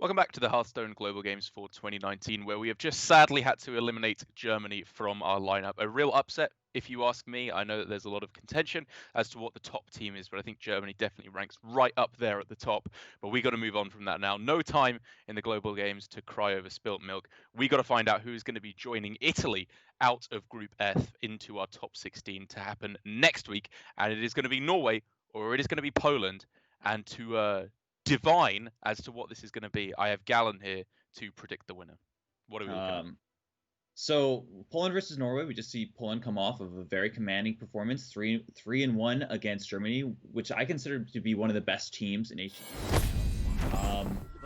Welcome back to the Hearthstone Global Games for 2019, where we have just sadly had to eliminate Germany from our lineup. A real upset, if you ask me. I know that there's a lot of contention as to what the top team is, but I think Germany definitely ranks right up there at the top. But we got to move on from that now. No time in the Global Games to cry over spilt milk. We got to find out who's going to be joining Italy out of Group F into our top 16 to happen next week. And it is going to be Norway or it is going to be Poland. And to divine as to what this is going to be, I have Gallon here to predict the winner. What are we looking at? So Poland versus Norway, we just see Poland come off of a very commanding performance, 3-1 against Germany, which I consider to be one of the best teams in HCG.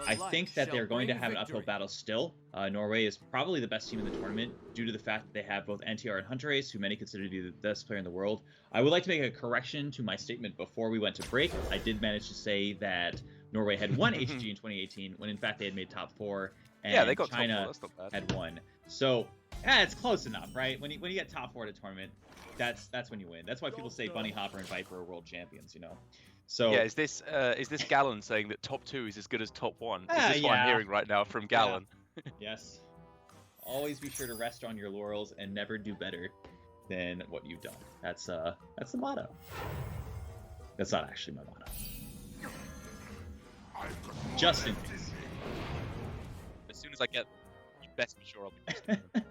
I think that they're going to have an uphill battle still. Norway is probably the best team in the tournament due to the fact that they have both NTR and Hunter Ace, who many consider to be the best player in the world. I would like to make a correction to my statement before we went to break. I did manage to say that Norway had won HCG in 2018, when in fact they had made top 4, and they got China top 4. had won. So, it's close enough, right? When you get top 4 at a tournament, that's when you win. That's why people say Bunny Hopper and Viper are world champions, you know. So yeah, is this Gallon saying that top 2 is as good as top 1? Is this what I'm hearing right now from Gallon? Yeah. Yes. Always be sure to rest on your laurels and never do better than what you've done. That's the motto. That's not actually my motto. Just in case. As soon as I get, you best be sure I'll be posting them.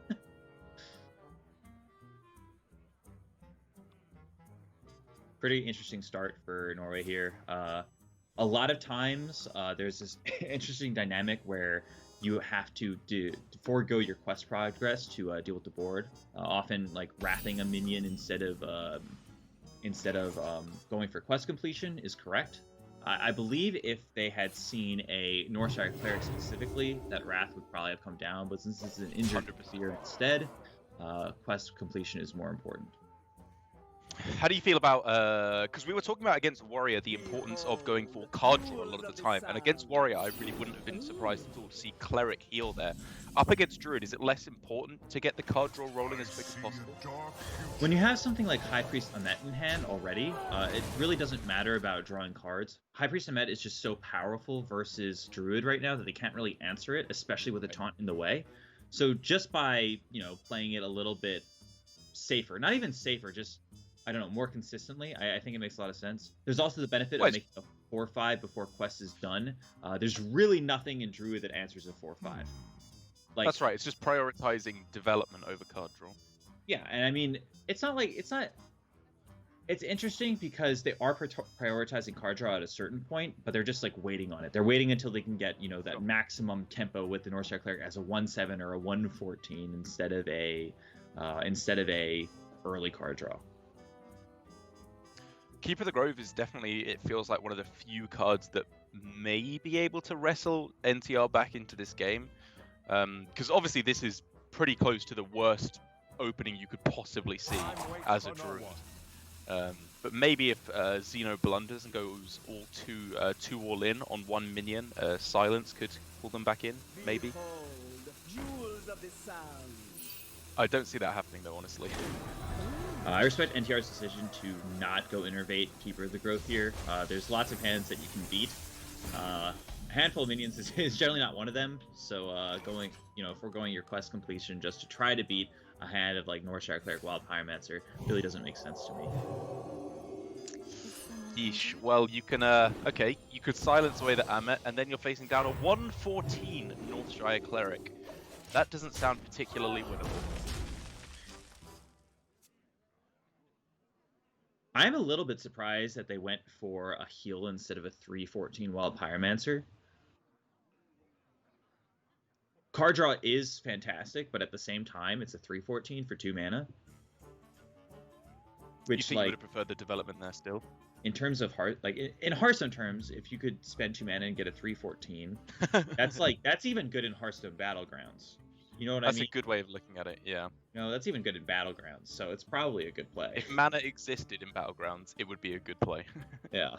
Pretty interesting start for Norway here. A lot of times there's this interesting dynamic where you have to forego your quest progress to deal with the board. Often like wrathing a minion instead of going for quest completion is correct. I believe if they had seen a Northshire cleric specifically, that wrath would probably have come down. But since this is an injured player instead, quest completion is more important. How do you feel about, because we were talking about against Warrior, the importance of going for card draw a lot of the time, and against Warrior, I really wouldn't have been surprised at all to see Cleric heal there. Up against Druid, is it less important to get the card draw rolling as quick as possible? When you have something like High Priest Amet in hand already, it really doesn't matter about drawing cards. High Priest Amet is just so powerful versus Druid right now that they can't really answer it, especially with a taunt in the way. So just by, playing it a little bit safer, not even safer, just I don't know, more consistently, I think it makes a lot of sense. There's also the benefit of making a 4/5 before quest is done. There's really nothing in Druid that answers a 4/5. That's right. It's just prioritizing development over card draw. Yeah, and I mean, it's interesting because they are prioritizing card draw at a certain point, but they're just like waiting on it. They're waiting until they can get that maximum tempo with the Northshire Cleric as a 1/7 or a 1/14 instead of a early card draw. Keeper of the Grove is definitely, it feels like one of the few cards that may be able to wrestle NTR back into this game. Because obviously this is pretty close to the worst opening you could possibly see as a Druid. But maybe if Xeno blunders and goes two all in on one minion, Silence could pull them back in, maybe. I don't see that happening though, honestly. I respect NTR's decision to not go Innervate Keeper of the Growth here. There's lots of hands that you can beat. A handful of minions is generally not one of them. So foregoing your quest completion just to try to beat a hand of like Northshire Cleric Wild Pyromancer really doesn't make sense to me. Yeesh. Well, you can you could silence away the Amet, and then you're facing down a 1/14 Northshire Cleric. That doesn't sound particularly winnable. I'm a little bit surprised that they went for a heal instead of a 3/14 Wild Pyromancer. Card draw is fantastic, but at the same time, it's a 3/14 for 2 mana. Which, you think you would have preferred the development there still? In terms of in Hearthstone terms, if you could spend 2 mana and get a 3/14, that's even good in Hearthstone Battlegrounds. You know what I mean? That's a good way of looking at it, yeah. No, that's even good in Battlegrounds, so it's probably a good play. If mana existed in Battlegrounds, it would be a good play. Yeah.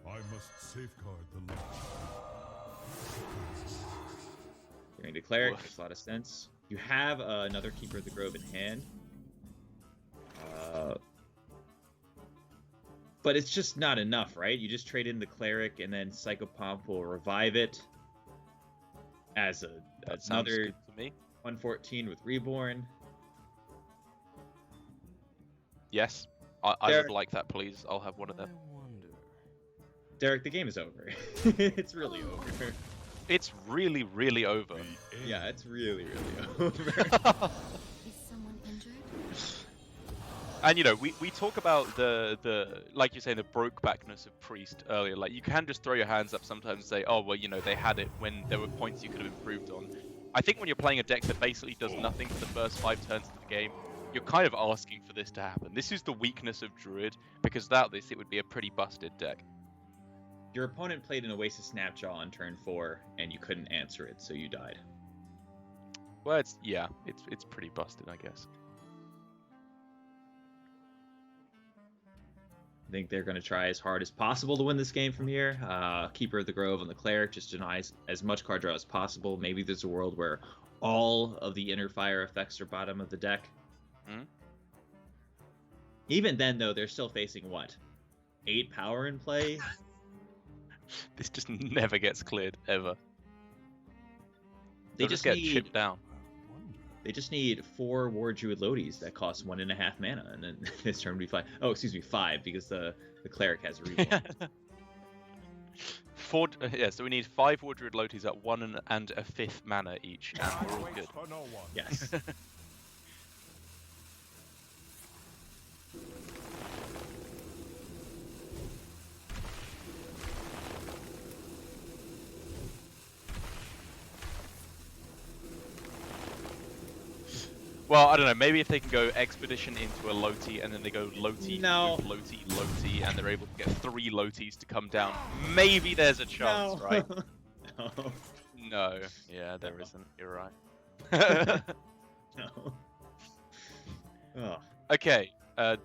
I must safeguard the light. Going to Cleric makes a lot of sense. You have another Keeper of the Grove in hand. But it's just not enough, right? You just trade in the cleric, and then Psychopomp will revive it as That sounds another good to me. 114 with Reborn. Yes, I There- would like that, please. I'll have one of them. Derek, the game is over. It's really over. It's really, really over. The end. Yeah, it's really, really over. Is someone injured? And you know, we talk about the like you say, the brokebackness of Priest earlier. Like you can just throw your hands up sometimes and say, oh well, you know, they had it when there were points you could have improved on. I think when you're playing a deck that basically does nothing for the first 5 turns of the game, you're kind of asking for this to happen. This is the weakness of Druid, because without this it would be a pretty busted deck. Your opponent played an Oasis Snapjaw on turn 4, and you couldn't answer it, so you died. Well, it's pretty busted, I guess. I think they're going to try as hard as possible to win this game from here. Keeper of the Grove on the Cleric just denies as much card draw as possible. Maybe there's a world where all of the inner fire effects are bottom of the deck. Hmm? Even then, though, they're still facing what? 8 power in play? This just never gets cleared ever. They They'll just get need chipped down. I wonder. They just need 4 War Druid Lodies that cost 1.5 mana, and then this turn would be 5. Oh, excuse me, 5, because the Cleric has a reborn. So we need 5 War Druid Lotis at 1 and a 5th mana each, and we're all Waits good. for no one. Yes. Well, I don't know. Maybe if they can go Expedition into a Loti, and then they go Loti, No. with Loti, Loti, and they're able to get 3 Lotis to come down. Maybe there's a chance, right? No. No. Yeah, there isn't. You're right. No. Oh. Okay.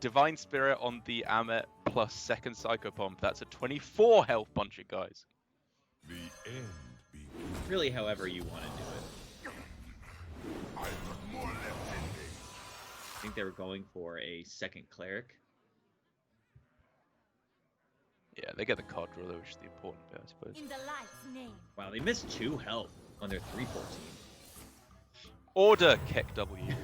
Divine Spirit on the Amet plus 2nd Psychopomp. That's a 24 health bunch, guys. The end begins. Really, however you want to do it. I've more left in me. I think they were going for a 2nd Cleric. Yeah, they get the card draw, though, which is the important bit, I suppose. In the light's name. Wow, they missed 2 health on their 314. Order, Keck W.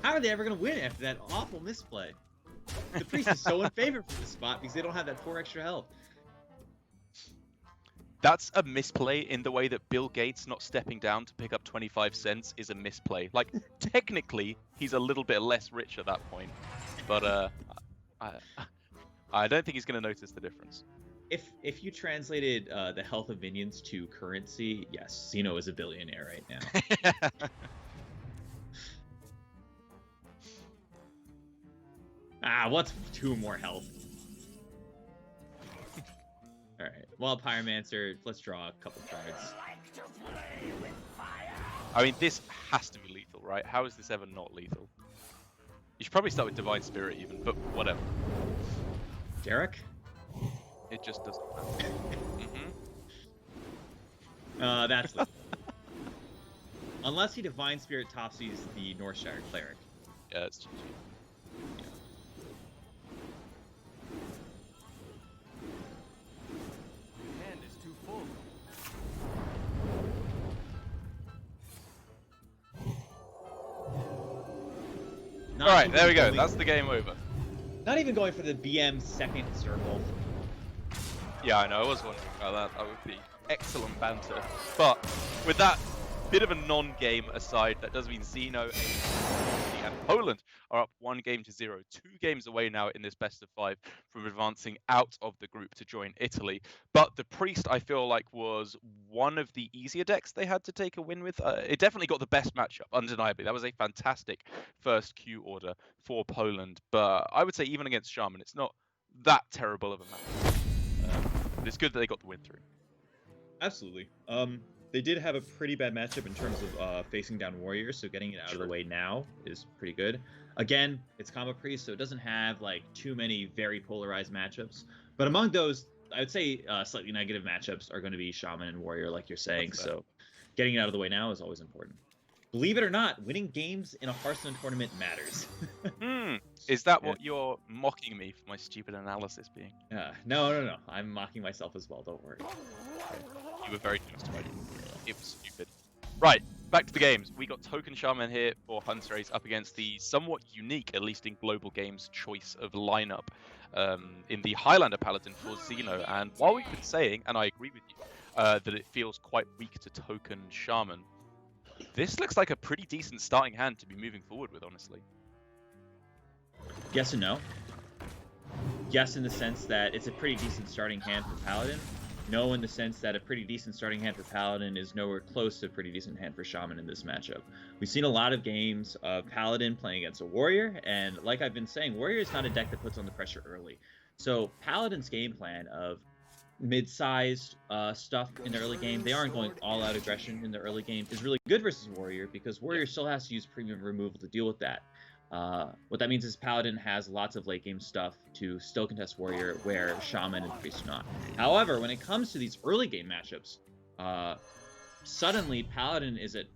How are they ever going to win after that awful misplay? The Priest is so in favor for this spot because they don't have that 4 extra health. That's a misplay in the way that Bill Gates not stepping down to pick up 25 cents is a misplay. Like, technically, he's a little bit less rich at that point. But, I don't think he's going to notice the difference. If you translated the health of minions to currency, yes, Xeno is a billionaire right now. What's 2 more health? Alright, well, Pyromancer, let's draw a couple cards. I mean, this has to be lethal, right? How is this ever not lethal? You should probably start with Divine Spirit even, but whatever. Derek? It just doesn't matter. That's lethal. Unless he Divine Spirit topsies the Northshire Cleric. Yeah, it's GG. Hand is too full. Not Alright, even there we go. going- That's the game over. Not even going for the BM 2nd circle. Yeah, I know. I was wondering about that. That would be excellent banter. But with that bit of a non-game aside, that does mean Xeno and Poland are up 1-0, 2 games away now in this best of 5 from advancing out of the group to join Italy. But the Priest, I feel like, was one of the easier decks they had to take a win with. It definitely got the best matchup, undeniably. That was a fantastic first Q order for Poland. But I would say even against Shaman, it's not that terrible of a match. But it's good that they got the win through. Absolutely. They did have a pretty bad matchup in terms of facing down Warriors, so getting it out of the way now is pretty good. Again, it's Combo Priest, so it doesn't have like too many very polarized matchups. But among those, I would say slightly negative matchups are going to be Shaman and Warrior, like you're saying. That's fair. So getting it out of the way now is always important. Believe it or not, winning games in a Hearthstone tournament matters. Is that Yeah. what you're mocking me for my stupid analysis being? No. I'm mocking myself as well. Don't worry. You were very justified. It was stupid. Right, back to the games. We got Token Shaman here for Hunter Ace up against the somewhat unique, at least in Global Games, choice of lineup in the Highlander Paladin for Xeno. And while we've been saying, and I agree with you, that it feels quite weak to Token Shaman, this looks like a pretty decent starting hand to be moving forward with, honestly. Yes and no. Yes, in the sense that it's a pretty decent starting hand for Paladin. No, in the sense that a pretty decent starting hand for Paladin is nowhere close to a pretty decent hand for Shaman in this matchup. We've seen a lot of games of Paladin playing against a Warrior, and like I've been saying, Warrior is not a deck that puts on the pressure early. So Paladin's game plan of mid-sized stuff in the early game, they aren't going all-out aggression in the early game, is really good versus Warrior, because Warrior still has to use premium removal to deal with that. What that means is Paladin has lots of late game stuff to still contest Warrior, where Shaman and Priest do not. However, when it comes to these early game matchups, suddenly Paladin is at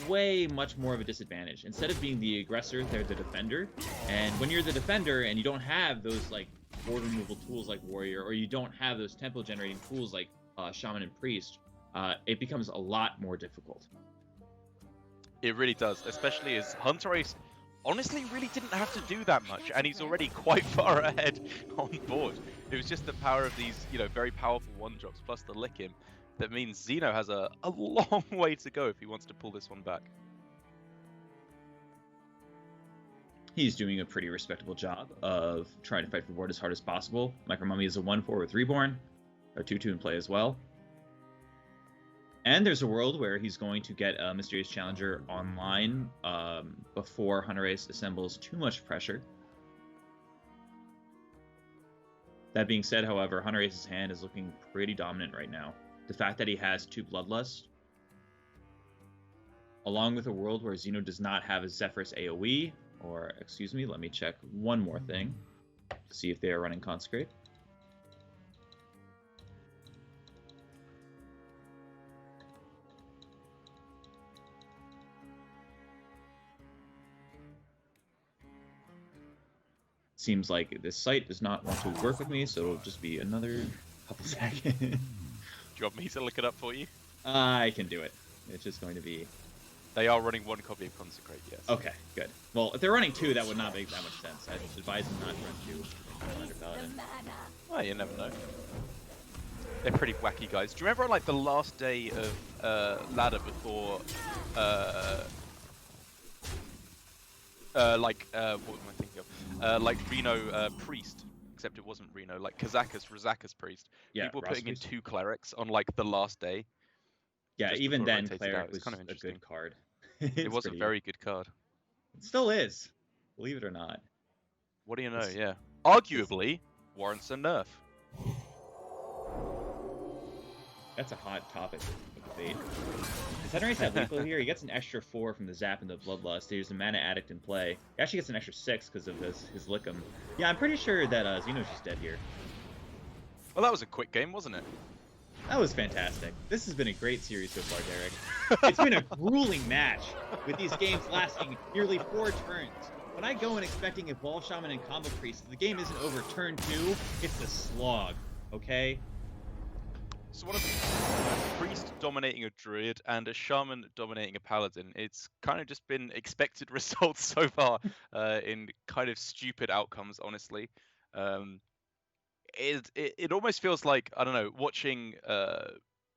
way much more of a disadvantage. Instead of being the aggressor, they're the defender. And when you're the defender and you don't have those like board removal tools like Warrior, or you don't have those tempo generating tools like Shaman and Priest, it becomes a lot more difficult. It really does, especially as Hunter Ace honestly really didn't have to do that much, and he's already quite far ahead on board. It was just the power of these, very powerful one-drops plus the lick him that means Xeno has a long way to go if he wants to pull this one back. He's doing a pretty respectable job of trying to fight for board as hard as possible. Micro Mummy is a 1/4 with Reborn, a 2/2 in play as well. And there's a world where he's going to get a Mysterious Challenger online before Hunter Ace assembles too much pressure. That being said, however, Hunter Ace's hand is looking pretty dominant right now. The fact that he has 2 Bloodlust, along with a world where Xeno does not have a Zephyrus AoE, or, excuse me, let me check one more thing to see if they are running Consecrate. Seems like this site does not want to work with me, so it'll just be another couple seconds. Do you want me to look it up for you? I can do it. It's just going to be... They are running 1 copy of Consecrate, yes. Okay, good. Well, if they're running 2, that would not make that much sense. I'd advise them not to run 2 under Paladin. Well, you never know. They're pretty wacky guys. Do you remember on like the last day of ladder before what am I thinking of? Like Reno Priest, except it wasn't Reno, like Razaka's Priest. Yeah, People putting in Priest. 2 clerics on like the last day. Yeah, just even before it then, rotated Cleric out. It's was kind of a interesting. good card. It was a very good card. It still is, believe it or not. What do you know? It's- Yeah. Arguably warrants a nerf. That's a hot topic of debate. Does Hunter Ace have lethal here? He gets an extra 4 from the Zap and the Bloodlust. There's a Mana Addict in play. He actually gets an extra 6 because of his Lickum. Yeah, I'm pretty sure that Xeno's just dead here. Well, that was a quick game, wasn't it? That was fantastic. This has been a great series so far, Derek. It's been a grueling match, with these games lasting nearly 4 turns. When I go in expecting a Ball Shaman and Combo Priest, the game isn't over turn 2, it's a slog, okay? So one of a priest dominating a druid and a shaman dominating a paladin. It's kind of just been expected results so far in kind of stupid outcomes, honestly. It almost feels like, I don't know, watching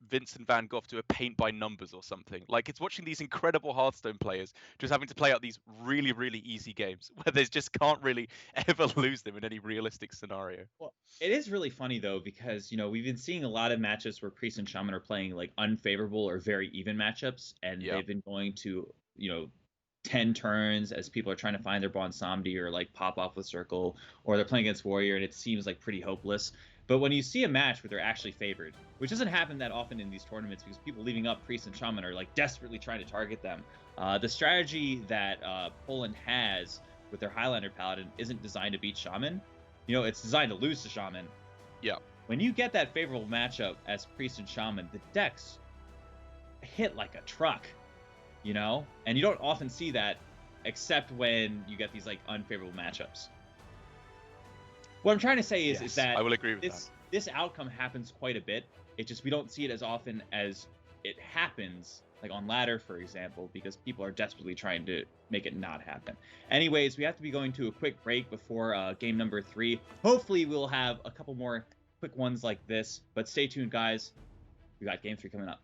Vincent van Gogh do a paint by numbers or something. Like it's watching these incredible Hearthstone players just having to play out these really, really easy games where they just can't really ever lose them in any realistic scenario. Well, it is really funny though, because we've been seeing a lot of matches where Priest and Shaman are playing like unfavorable or very even matchups, and they've been going to 10 turns as people are trying to find their Bonsamdi or like pop off with Circle, or they're playing against Warrior and it seems like pretty hopeless. But when you see a match where they're actually favored, which doesn't happen that often in these tournaments because people leaving up Priest and Shaman are like desperately trying to target them, the strategy that Poland has with their Highlander Paladin isn't designed to beat Shaman. It's designed to lose to Shaman. Yeah. When you get that favorable matchup as Priest and Shaman, the decks hit like a truck, and you don't often see that except when you get these like unfavorable matchups. What I'm trying to say is Yes, that I will agree with that. this outcome happens quite a bit. It just we don't see it as often as it happens, like on ladder, for example, because people are desperately trying to make it not happen. Anyways, we have to be going to a quick break before game number 3. Hopefully, we'll have a couple more quick ones like this, but stay tuned, guys. We got game 3 coming up.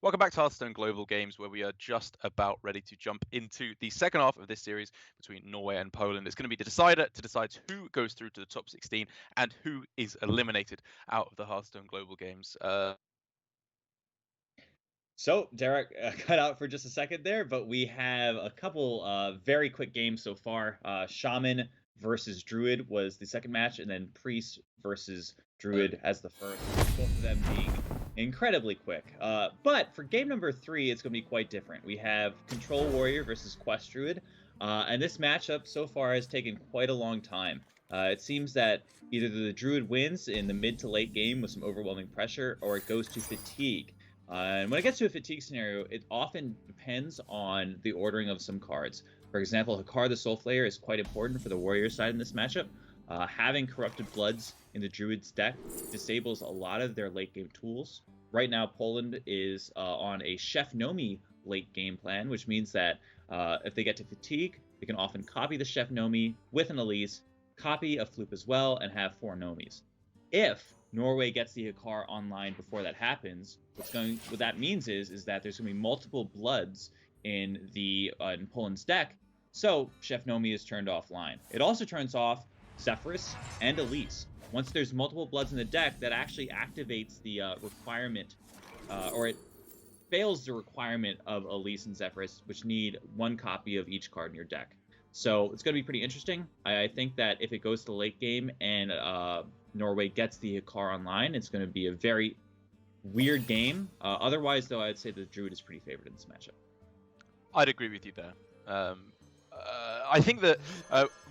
Welcome back to Hearthstone Global Games, where we are just about ready to jump into the second half of this series between Norway and Poland. It's going to be the decider to decide who goes through to the top 16 and who is eliminated out of the Hearthstone Global Games. So, Derek cut out for just a second there, but we have a couple very quick games so far. Shaman versus Druid was the second match, and then Priest versus Druid as the first. Both of them being incredibly quick. But for game number 3, it's going to be quite different. We have Control Warrior versus Quest Druid, and this matchup so far has taken quite a long time. It seems that either the Druid wins in the mid to late game with some overwhelming pressure, or it goes to Fatigue. And when it gets to a fatigue scenario, it often depends on the ordering of some cards. For example, Hakar the Soulflayer is quite important for the Warrior side in this matchup. Having Corrupted Bloods in the Druid's deck disables a lot of their late game tools. Right now, Poland is on a Chef Nomi late game plan, which means that if they get to Fatigue, they can often copy the Chef Nomi with an Elise, copy a Floop as well, and have 4 Nomis. If Norway gets the Hakar online before that happens, what that means is that there's going to be multiple Bloods in Poland's deck, so Chef Nomi is turned offline. It also turns off Zephyrus and Elise. Once there's multiple Bloods in the deck, that actually activates the requirement, or it fails the requirement of Elise and Zephyrus, which need 1 copy of each card in your deck. So it's going to be pretty interesting. I think that if it goes to the late game and Norway gets the Hikar online, it's going to be a very weird game. Otherwise, though, I'd say the Druid is pretty favored in this matchup. I'd agree with you there. I think that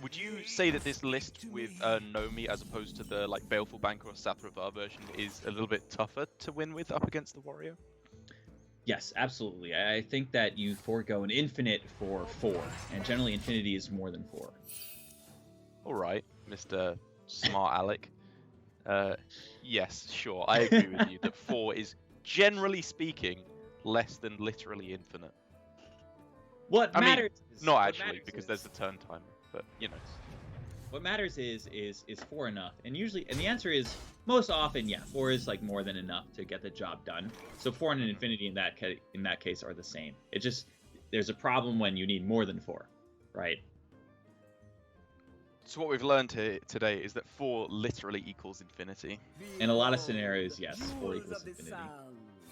would you say that this list with Nomi as opposed to the like Baleful Banker or Sapravar version is a little bit tougher to win with up against the Warrior? Yes, absolutely. I think that you forego an infinite for 4, and generally infinity is more than 4. All right, Mr. Smart Alec. Yes, sure, I agree with you that 4 is generally speaking less than literally infinite. What I mean, matters is, not what actually, matters because is- there's the turn timer, but you know. What matters is 4 enough? And usually, and the answer is most often, yeah, 4 is like more than enough to get the job done. So 4 and an infinity in that case are the same. It just there's a problem when you need more than 4, right? So what we've learned here today is that 4 literally equals infinity. In a lot of scenarios, yes, 4 equals infinity.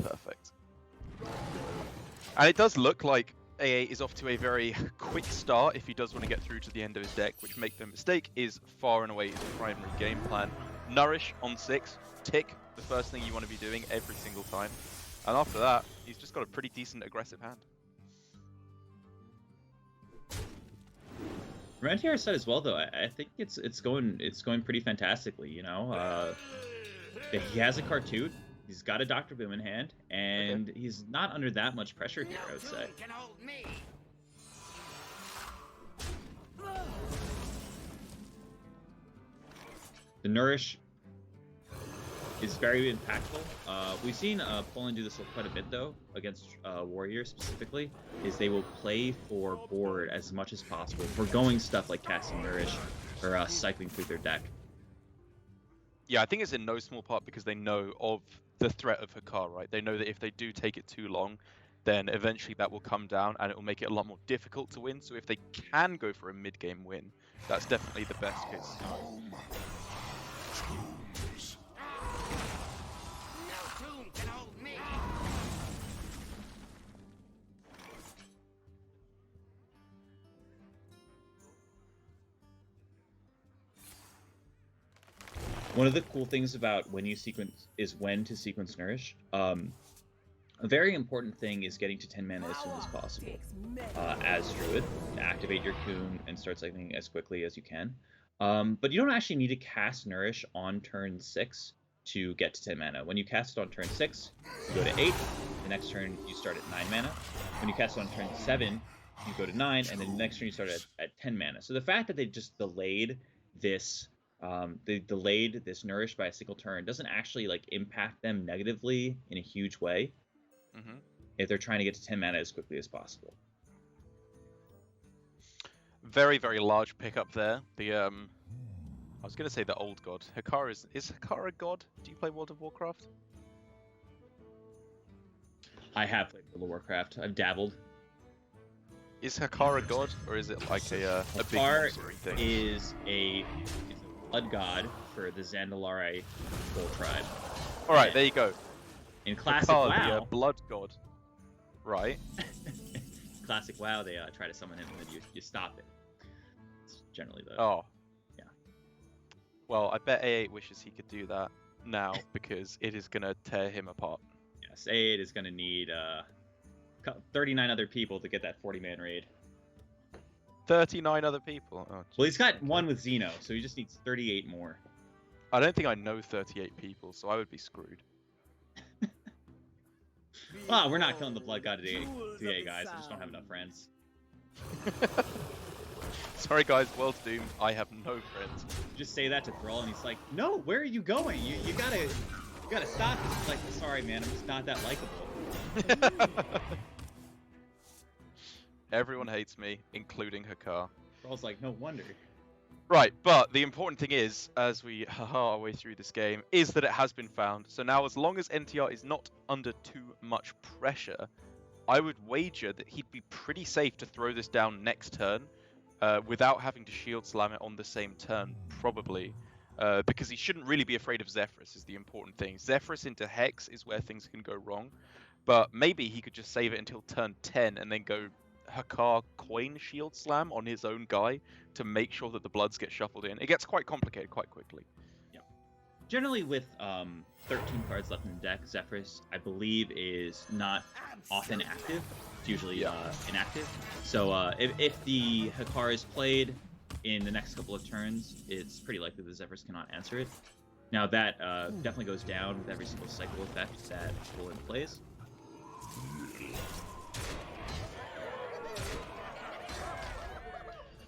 Perfect. And it does look like AA is off to a very quick start if he does want to get through to the end of his deck, which, make no mistake, is far and away his primary game plan. Nourish on 6, tick, the first thing you want to be doing every single time. And after that, he's just got a pretty decent aggressive hand. Rentier said as well, though. I think it's going pretty fantastically. You know, he has a Cartoon, he's got a Dr. Boom in hand, and he's not under that much pressure here, I would say. The Nourish is very impactful. We've seen Poland do this quite a bit, though, against Warriors specifically, is they will play for board as much as possible, foregoing stuff like casting Nourish or cycling through their deck. Yeah, I think it's in no small part because they know of the threat of Hikar, right? They know that if they do take it too long, then eventually that will come down and it will make it a lot more difficult to win. So if they can go for a mid-game win, that's definitely the best case scenario. One of the cool things about when to sequence Nourish. A very important thing is getting to 10 mana as soon as possible. As Druid, to activate your Coon and start cycling as quickly as you can. But you don't actually need to cast Nourish on turn 6 to get to 10 mana. When you cast it on turn 6, you go to 8. The next turn, you start at 9 mana. When you cast it on turn 7, you go to 9, and then the next turn you start at 10 mana. So the fact that they just delayed this Nourish by a single turn doesn't actually like impact them negatively in a huge way. Mm-hmm. If they're trying to get to 10 mana as quickly as possible. Very, very large pickup there. The I was gonna say the old god. Hikar is Hikar a god? Do you play World of Warcraft? I have played World of Warcraft. I've dabbled. Is Hikar a god, or is it like a big Hikar monster thing? is a blood god for the Zandalari Bull tribe. All right, there you go. In classic Hikar, WoW, the blood god. Right. classic WoW, they try to summon him and then you stop it. It's generally the Oh. Yeah. Well, I bet A8 wishes he could do that now because it is gonna tear him apart. yes. A8 is going to need 39 other people to get that 40-man raid. 39 other people. Oh, Well, he's got okay. one with Xeno, so he just needs 38 more. I don't think I know 38 people, so I would be screwed. Well, we're not killing the blood god today, guys. I just don't have enough friends. Sorry guys, world's doomed. I have no friends. Just say that to Thrall, and he's like, "No, where are you going? You gotta stop." He's like, "Sorry, man, I'm just not that likable." Everyone hates me, including Hikar. Thrall's like, "No wonder." Right, but the important thing is, as we our way through this game, is that it has been found. So now, as long as NTR is not under too much pressure, I would wager that he'd be pretty safe to throw this down next turn without having to shield slam it on the same turn, probably. Because he shouldn't really be afraid of Zephyrus is the important thing. Zephyrus into Hex is where things can go wrong, but maybe he could just save it until turn 10 and then go Hakar coin shield slam on his own guy to make sure that the bloods get shuffled in. It gets quite complicated quite quickly. Generally, with 13 cards left in the deck, Zephyrus, I believe, is not often active. It's usually inactive. So if the Hakar is played in the next couple of turns, it's pretty likely the Zephyrus cannot answer it. Now that definitely goes down with every single cycle effect that Poland plays.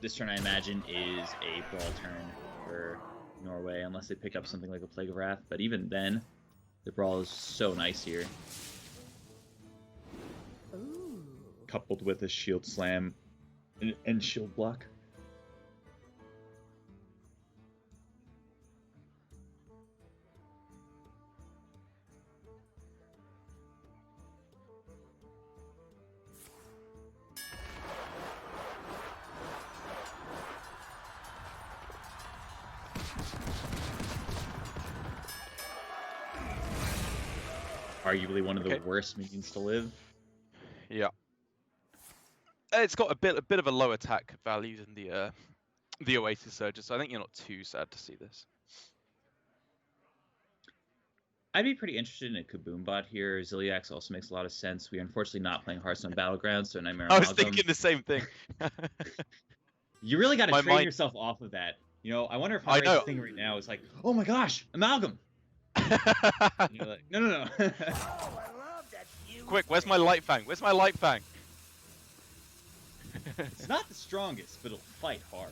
This turn, I imagine, is a brawl turn for Norway, unless they pick up something like a Plague of Wrath. But even then, the brawl is so nice here. Ooh. Coupled with a shield slam and shield block. Arguably one of the worst minions to live. Yeah. It's got a bit of a low attack value than the Oasis Surger, so I think you're not too sad to see this. I'd be pretty interested in a Kaboom bot here. Ziliax also makes a lot of sense. We are unfortunately not playing Hearthstone Battlegrounds, so Nightmare I was Amalgam. thinking the same thing. You really got to My train mind- yourself off of that. You know, I wonder if I know. Harry's thing right now is like, oh my gosh, Amalgam. And you're like, no. Quick, where's my Light Fang? Where's my Light Fang? It's not the strongest, but it'll fight hard.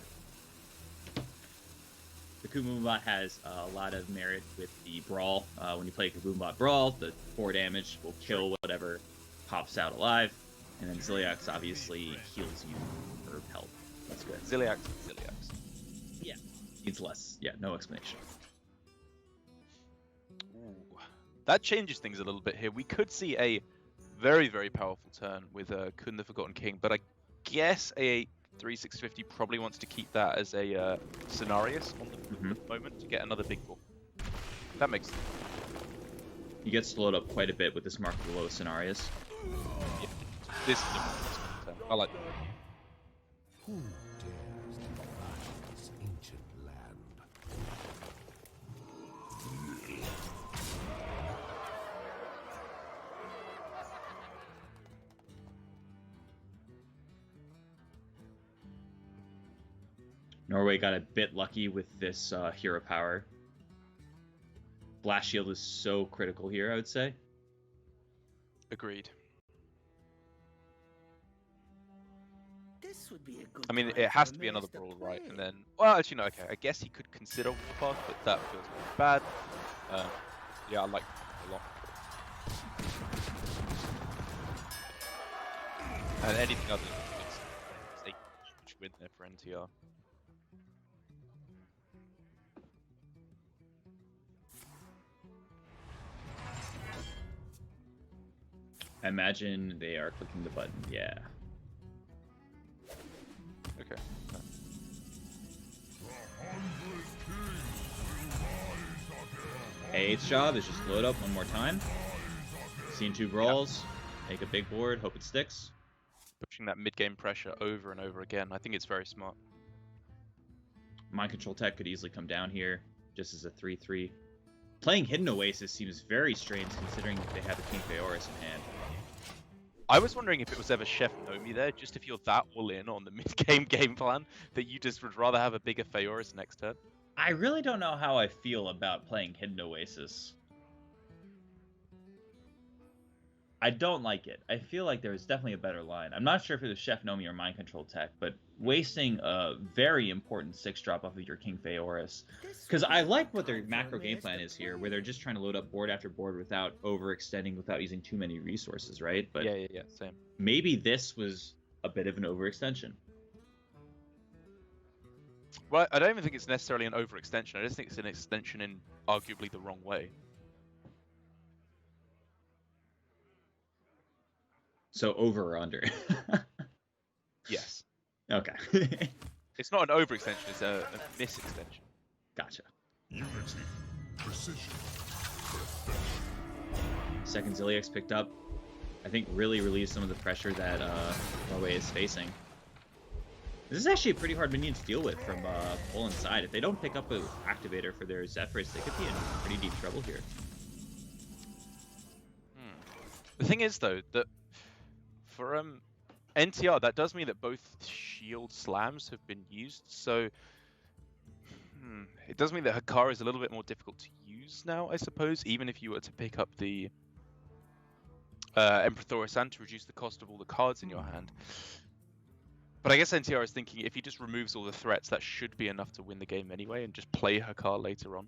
The Kaboom bot has a lot of merit with the Brawl. When you play Kaboom bot Brawl, the 4 damage will kill whatever pops out alive. And then Ziliax obviously heals you for health. That's good. Ziliax. Yeah. Needs less. Yeah, no explanation. Ooh. That changes things a little bit here. We could see a very, very powerful turn with Kun the Forgotten King, but I guess a 3650 probably wants to keep that as a Cenarius on the moment to get another big ball. That makes sense. He gets slowed up quite a bit with this Mark below Cenarius. Yeah. This is a turn. I like that. Who dares defy this ancient land? Norway got a bit lucky with this hero power. Blast Shield is so critical here, I would say. Agreed. This would be a good I mean, time it has for to be a another minister brawl, right? play. And then, well, actually, no. Okay, I guess he could consider Warpath, but that feels bad. Yeah, I like it a lot. And anything other than it's a huge win there for NTR. I imagine they are clicking the button. Yeah. Okay. A8's job is just load up one more time. Scene 2 brawls. Make a big board. Hope it sticks. Pushing that mid-game pressure over and over again. I think it's very smart. Mind Control Tech could easily come down here, just as a 3-3. Playing Hidden Oasis seems very strange considering they have a King Feoris in hand. I was wondering if it was ever Chef Nomi there, just if you're that all in on the mid-game game plan, that you just would rather have a bigger Feoris next turn. I really don't know how I feel about playing Hidden Oasis. I don't like it. I feel like there's definitely a better line. I'm not sure if it was Chef Nomi or Mind Control Tech, but wasting a very important 6-drop off of your King Feoris. Because I like what their macro game plan is here, where they're just trying to load up board after board without overextending, without using too many resources, right? But Yeah, same. maybe this was a bit of an overextension. Well, I don't even think it's necessarily an overextension. I just think it's an extension in arguably the wrong way. So over or under? Yes. Okay. It's not an overextension, it's a misextension. Gotcha. Unity, precision, Second Ziliax picked up. I think, really relieve some of the pressure that Norway is facing. This is actually a pretty hard minion to deal with from Poland's side. If they don't pick up an activator for their Zephyrs, they could be in pretty deep trouble here. The thing is, though, that for NTR, that does mean that both shield slams have been used, so it does mean that Hakar is a little bit more difficult to use now, I suppose, even if you were to pick up the Emperor Thorisan to reduce the cost of all the cards in your hand. But I guess NTR is thinking if he just removes all the threats, that should be enough to win the game anyway, and just play Hakar later on.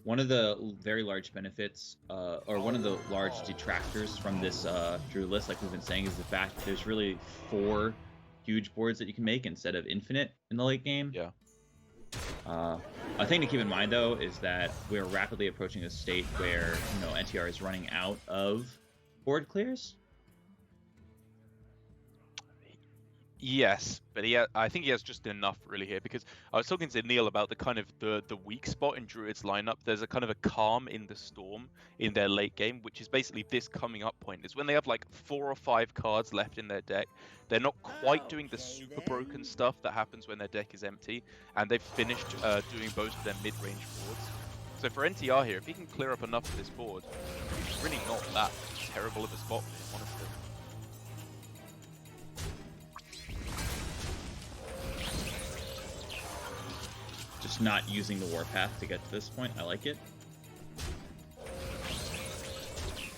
One of the very large benefits, or one of the large detractors from this Druid list, like we've been saying, is the fact that there's really 4 huge boards that you can make instead of infinite in the late game. Yeah. A thing to keep in mind, though, is that we're rapidly approaching a state where, NTR is running out of board clears. Yes, but I think he has just enough really here, because I was talking to Neil about the kind of the weak spot in Druid's lineup. There's a kind of a calm in the storm in their late game, which is basically this coming up point. Is when they have like 4 or 5 cards left in their deck. They're not quite doing the super broken stuff that happens when their deck is empty, and they've finished doing both of their mid-range boards. So for NTR here, if he can clear up enough of this board, it's really not that terrible of a spot, honestly. Just not using the warpath to get to this point. I like it.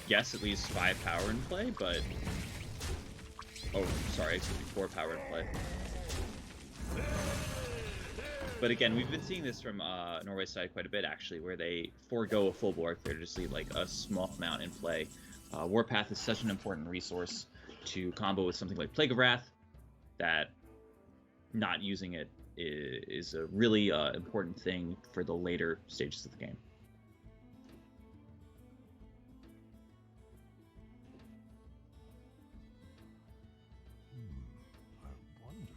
Yes, at least 5 power in play, but... Oh, sorry, excuse me, 4 power in play. But again, we've been seeing this from Norway's side quite a bit, actually, where they forego a full board clear to just leave like a small amount in play. Warpath is such an important resource to combo with something like Plague of Wrath that not using it is a really important thing for the later stages of the game. I wonder.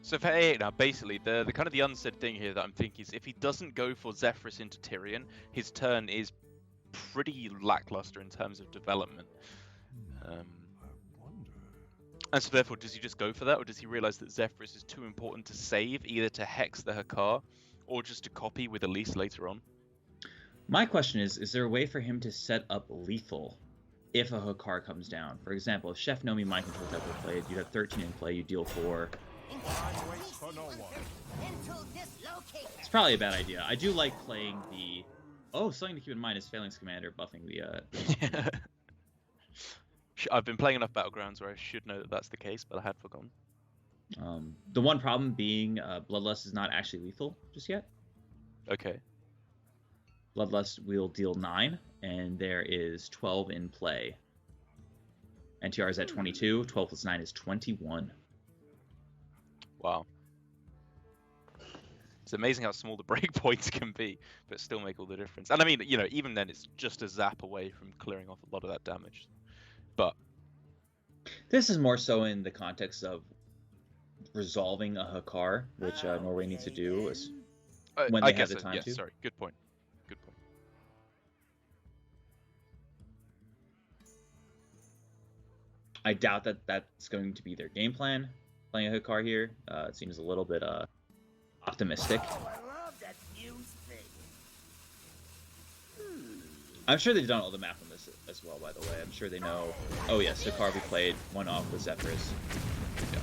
So for A8 now, basically, the kind of the unsaid thing here that I'm thinking is if he doesn't go for Zephyrus into Tyrion, his turn is pretty lackluster in terms of development. I wonder. And so therefore, does he just go for that, or does he realize that Zephyrus is too important to save, either to hex the Hakar, or just to copy with Elise later on? My question is there a way for him to set up lethal if a Hakar comes down? For example, if Chef Nomi Mind Control Devil played, you'd have 13 in play, you deal 4. It's probably a bad idea. I do like playing the... Oh, something to keep in mind is Phalanx Commander buffing the... I've been playing enough Battlegrounds where I should know that that's the case, but I had forgotten. The one problem being Bloodlust is not actually lethal just yet. Okay. Bloodlust will deal 9, and there is 12 in play. NTR is at 22, 12 plus 9 is 21. Wow. It's amazing how small the breakpoints can be, but still make all the difference. And I mean, even then, it's just a zap away from clearing off a lot of that damage. But this is more so in the context of resolving a Hakar, which Norway needs to do when they have the time to. Sorry, good point. Good point. I doubt that that's going to be their game plan, playing a Hakar here. It seems a little bit optimistic. Oh, I love that fuse thing. I'm sure they've done all the math on this as well, by the way. I'm sure they know. Oh yes, Hakar we played one off with Zephyrus. Yeah.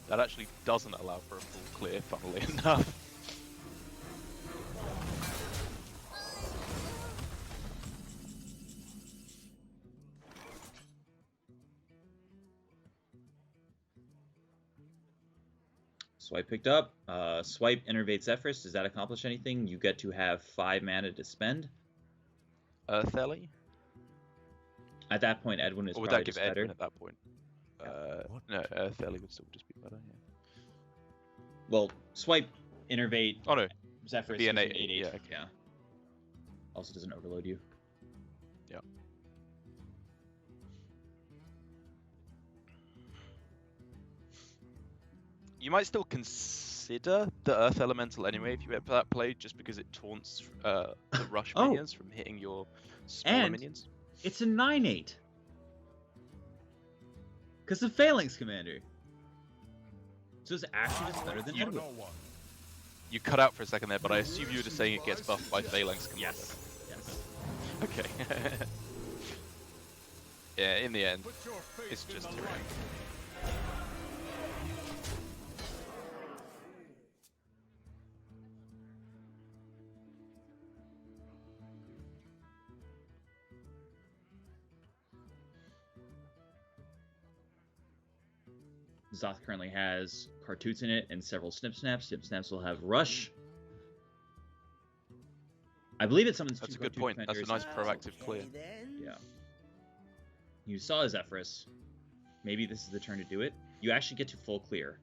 That actually doesn't allow for a full clear, funnily enough. Swipe picked up. Swipe, Innervate Zephyrus. Does that accomplish anything? You get to have 5 mana to spend. Eartheli? At that point, Edwin is Or would probably that give just better. Edwin at that point? No, Eartheli would still just be better, yeah. Well, Swipe, Innervate, Oh no, Zephyrus be an gives 8/8, you 8/8. yeah, okay. Also doesn't overload you. Yeah. You might still consider the Earth Elemental anyway if you ever that play, just because it taunts the rush Oh. minions from hitting your smaller And- minions. It's a 9/8. Because of Phalanx Commander. So it's actually just better than You- Edwin. You cut out for a second there, but I assume you were just saying it gets buffed by Phalanx Commander. Yes. Okay. Yeah, in the end, it's just tyranny. Zoth currently has Cartoots in it and several Snip Snaps. Snip Snaps will have Rush. I believe it summons That's two a good Cartoot point. That's a defenders. nice proactive clear. Then. Yeah. You saw Zephyrus. Maybe this is the turn to do it. You actually get to full clear.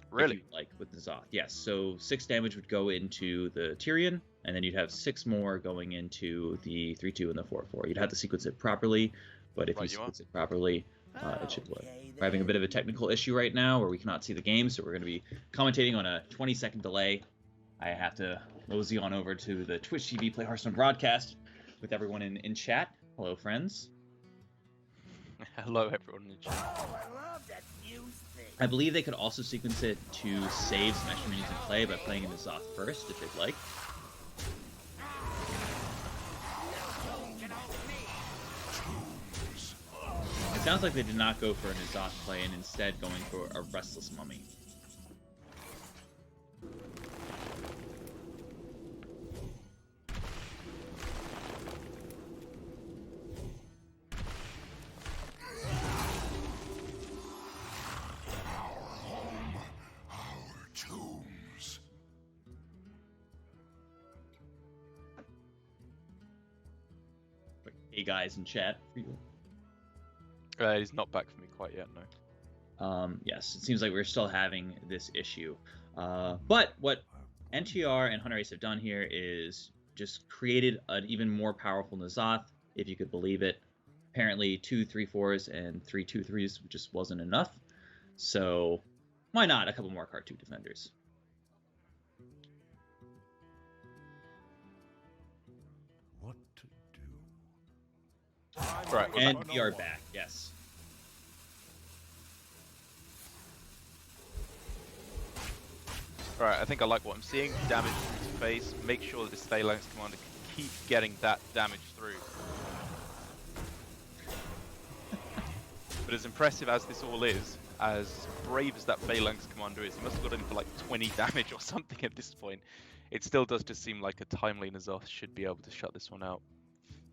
if Really? you'd like with the Zoth. Yes, so 6 damage would go into the Tyrion, and then you'd have 6 more going into the 3/2 and the 4/4. You'd have to sequence it properly, but if Right, you you are. sequence it properly, it should work. Okay, We're having a bit of a then. technical issue right now where we cannot see the game, so we're going to be commentating on a 20-second delay. I have to mosey on over to the Twitch TV Play Hearthstone broadcast with everyone in chat. Hello, friends. Hello, everyone in the chat. Oh, I love that fuse thing. I believe they could also sequence it to save some extra minions in play by playing in the Zoth first, if they'd like. It sounds like they did not go for an Azoth play and instead going for a Restless Mummy. Quick, hey guys in chat for you. He's not back for me quite yet, no. Yes, it seems like we're still having this issue. But what NTR and Hunter Ace have done here is just created an even more powerful N'Zoth, if you could believe it. Apparently 2 3/4s and 3 2/3s just wasn't enough. So why not a couple more Cartoon Defenders? What to do? Right, we're And back. we are back, yes. Alright, I think I like what I'm seeing. Damage to his face. Make sure that this Phalanx commander can keep getting that damage through. But as impressive as this all is, as brave as that Phalanx commander is, he must have got in for like 20 damage or something at this point. It still does just seem like a timely N'Zoth should be able to shut this one out.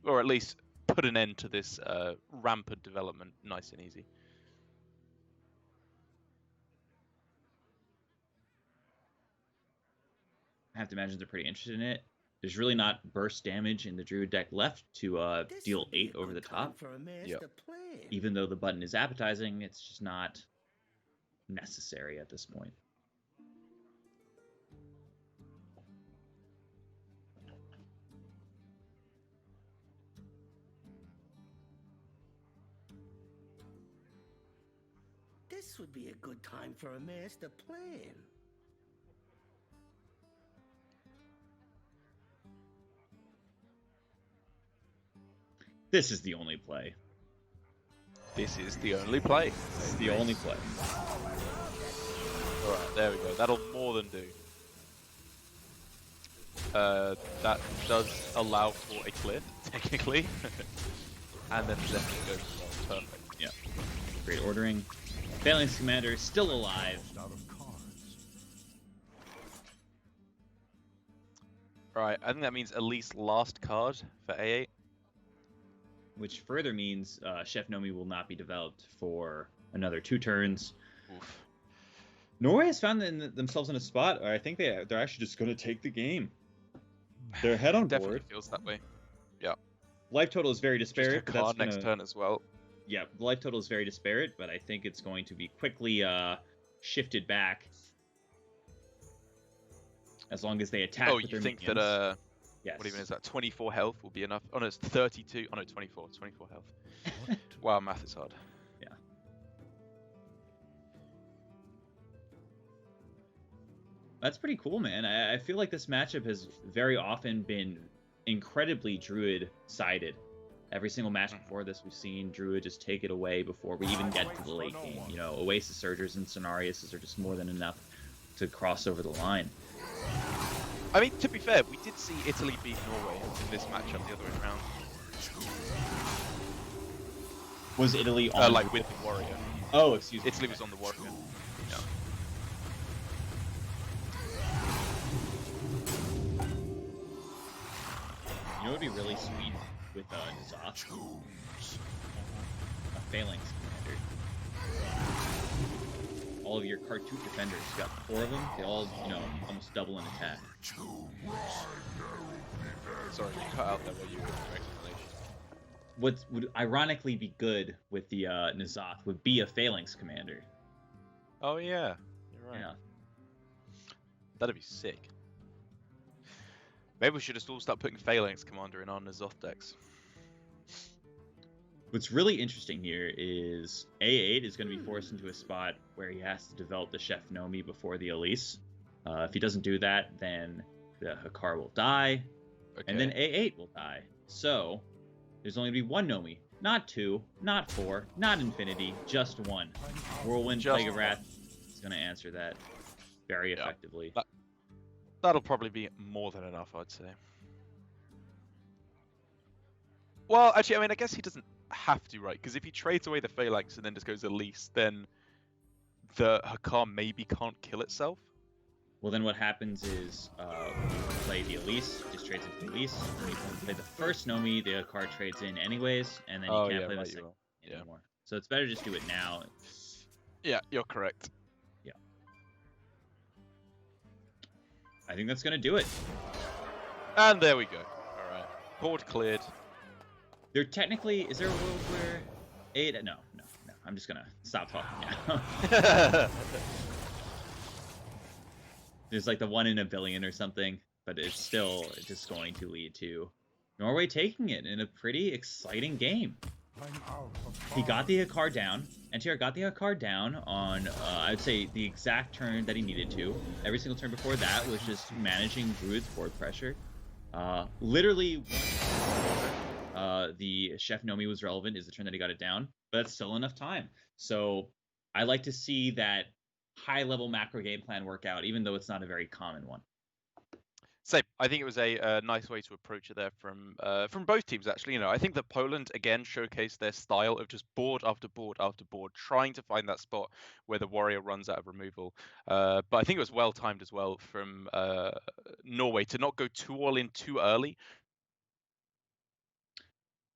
Or at least put an end to this rampant development nice and easy. I have to imagine they're pretty interested in it. There's really not burst damage in the Druid deck left to This deal would be 8 a over the good time top. for a master Yep. plan. Even though the button is appetizing, it's just not necessary at this point. This would be a good time for a master plan. This is the only play. This is the only play. This is the only play. Alright, there we go. That'll more than do. That does allow for a clear, technically. And then the left goes as well. Perfect. Yeah. Great ordering. Phalanx Commander still alive. Out of cards. Right, I think that means at least last card for A8. Which further means Chef Nomi will not be developed for another 2 turns. Oof. Norway has found themselves in a spot where I think they're actually just going to take the game. They're head on Definitely board. feels that way. Life total is very Just a disparate. but that's card next gonna- turn as well. Yeah, the life total is very disparate, but I think it's going to be quickly shifted back. As long as they attack Oh, with you their think minions. that, Yes. what even is that, 24 health will be enough? Oh no, it's 32, oh no, 24 health. What to Wow, math is hard. That's pretty cool, man. I feel like this matchup has very often been incredibly Druid-sided. Every single match before this, we've seen Druid just take it away before we even get to the late game. You know, Oasis Surgers and Cenariuses are just more than enough to cross over the line. I mean, to be fair, we did see Italy beat Norway in this matchup the other way around. Was Italy on... like with the Warrior. Oh, excuse me. Italy was on the Warrior. Yeah. You know what would be really sweet with N'Zoth? A Phalanx commander. All of your cartouche defenders, you got 4 of them, they all, you know, almost double in attack. Sorry, you cut out there where you were doing explanation. What would ironically be good with the N'Zoth would be a Phalanx commander. Oh yeah, you're right. Yeah. That'd be sick. Maybe we should just all start putting Phalanx Commander in our N'Zoth decks. What's really interesting here is A8 is going to be forced into a spot where he has to develop the Chef Nomi before the Elise. If he doesn't do that, then the Hakar will die, and then A8 will die. So there's only going to be one Nomi, not 2, not 4, not Infinity, just 1. Whirlwind Plague of Wrath is going to answer that very effectively. That'll probably be more than enough, I'd say. Well, actually, I mean, I guess he doesn't have to, right? Because if he trades away the Phalanx and then just goes Elise, then the Hakar maybe can't kill itself. Well, then what happens is when you play the Elise, he just trades into the Elise. When you play the first Nomi, the Hakar trades in anyways, and then you can't play the second anymore. So it's better just do it now. Yeah, you're correct. Yeah. I think that's going to do it. And there we go. All right. Board cleared. There technically... Is there a world where... 8... No. I'm just going to stop talking now. There's like the 1 in a billion or something, but it's still just going to lead to Norway taking it in a pretty exciting game. He got the Hakar down. NTR got the Hakar down on, I'd say, the exact turn that he needed to. Every single turn before that was just managing Druid's board pressure. Literally, the Chef Nomi was relevant is the turn that he got it down, but that's still enough time. So I like to see that high-level macro game plan work out, even though it's not a very common one. Same. I think it was a nice way to approach it there from both teams, actually. You know, I think that Poland again showcased their style of just board after board after board, trying to find that spot where the warrior runs out of removal. But I think it was well timed as well from Norway to not go too all in too early.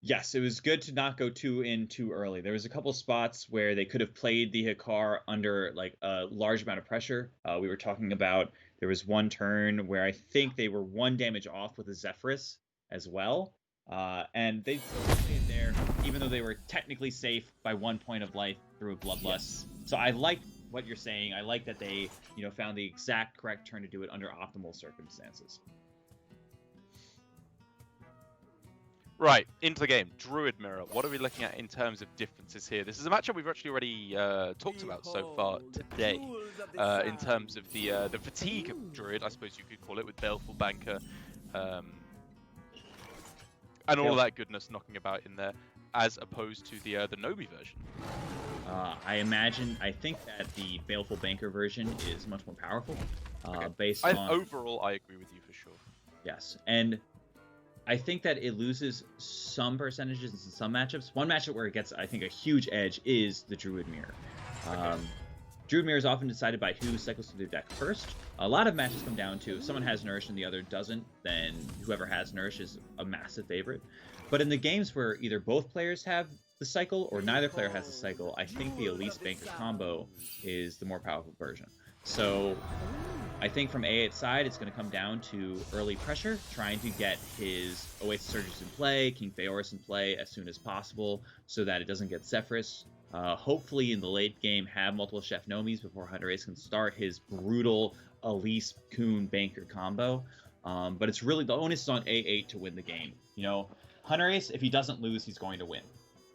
Yes, it was good to not go too early. There was a couple spots where they could have played the Hakar under like a large amount of pressure. We were talking about there was one turn where I think they were 1 damage off with a Zephyrus as well. And they still played there, even though they were technically safe by 1 point of life through a Bloodlust. Yes. So I like what you're saying. I like that they, found the exact correct turn to do it under optimal circumstances. Right, into the game. Druid Mirror. What are we looking at in terms of differences here? This is a matchup we've actually already talked about so far today. In terms of the fatigue of Druid, I suppose you could call it, with Baleful Banker. And all of that goodness knocking about in there, as opposed to the Nobi version. I think that the Baleful Banker version is much more powerful. Overall, I agree with you for sure. Yes, and I think that it loses some percentages in some matchups. One matchup where it gets, I think, a huge edge is the Druid Mirror. Druid Mirror is often decided by who cycles through their deck first. A lot of matches come down to if someone has Nourish and the other doesn't, then whoever has Nourish is a massive favorite. But in the games where either both players have the cycle or neither player has the cycle, I think the Elise Banker combo is the more powerful version. So I think from A8's side, it's going to come down to early pressure, trying to get his Oasis Surgers in play, King Phaoris in play as soon as possible so that it doesn't get Zephyrus. Hopefully in the late game have multiple Chef Nomis before Hunter Ace can start his brutal Elise Coon Banker combo. But it's really, the onus is on A8 to win the game. Hunter Ace, if he doesn't lose, he's going to win.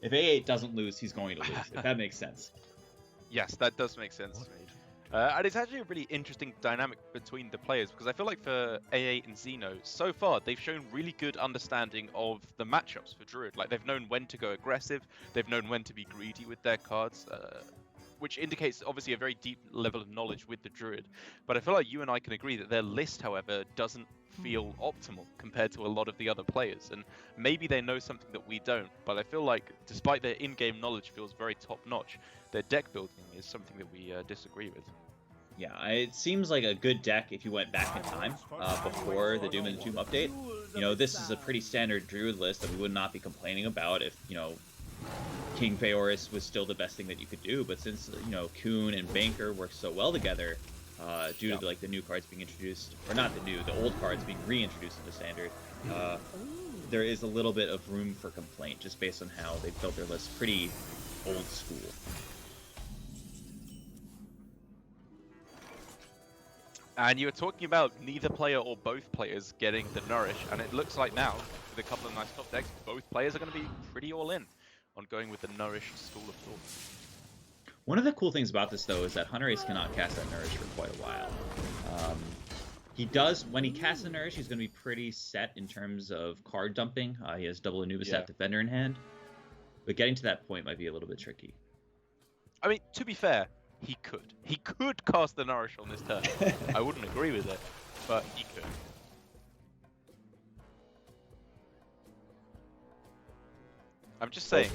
If A8 doesn't lose, he's going to lose, if that makes sense. Yes, that does make sense to me. And it's actually a really interesting dynamic between the players because I feel like for A8 and Xeno, so far they've shown really good understanding of the matchups for Druid. Like they've known when to go aggressive, they've known when to be greedy with their cards, which indicates obviously a very deep level of knowledge with the Druid. But I feel like you and I can agree that their list, however, doesn't feel optimal compared to a lot of the other players. And maybe they know something that we don't, but I feel like despite their in-game knowledge feels very top-notch, their deck building is something that we disagree with. Yeah, it seems like a good deck if you went back in time before the Doom and the Tomb update. You know, this is a pretty standard Druid list that we would not be complaining about if, you know, King Phaeorus was still the best thing that you could do. But since, you know, Kuhn and Banker work so well together, due to like the new cards being introduced, or not the new, the old cards being reintroduced into standard, there is a little bit of room for complaint just based on how they built their list pretty old school. And you were talking about neither player or both players getting the Nourish, and it looks like now, with a couple of nice top decks, both players are going to be pretty all in on going with the Nourish School of Thought. One of the cool things about this, though, is that Hunter Ace cannot cast that Nourish for quite a while. He does, when he casts the Nourish, he's going to be pretty set in terms of card dumping. He has double Anubis at Defender in hand, but getting to that point might be a little bit tricky. I mean, to be fair, he could. He could cast the Nourish on this turn. I wouldn't agree with it, but he could. I'm just saying,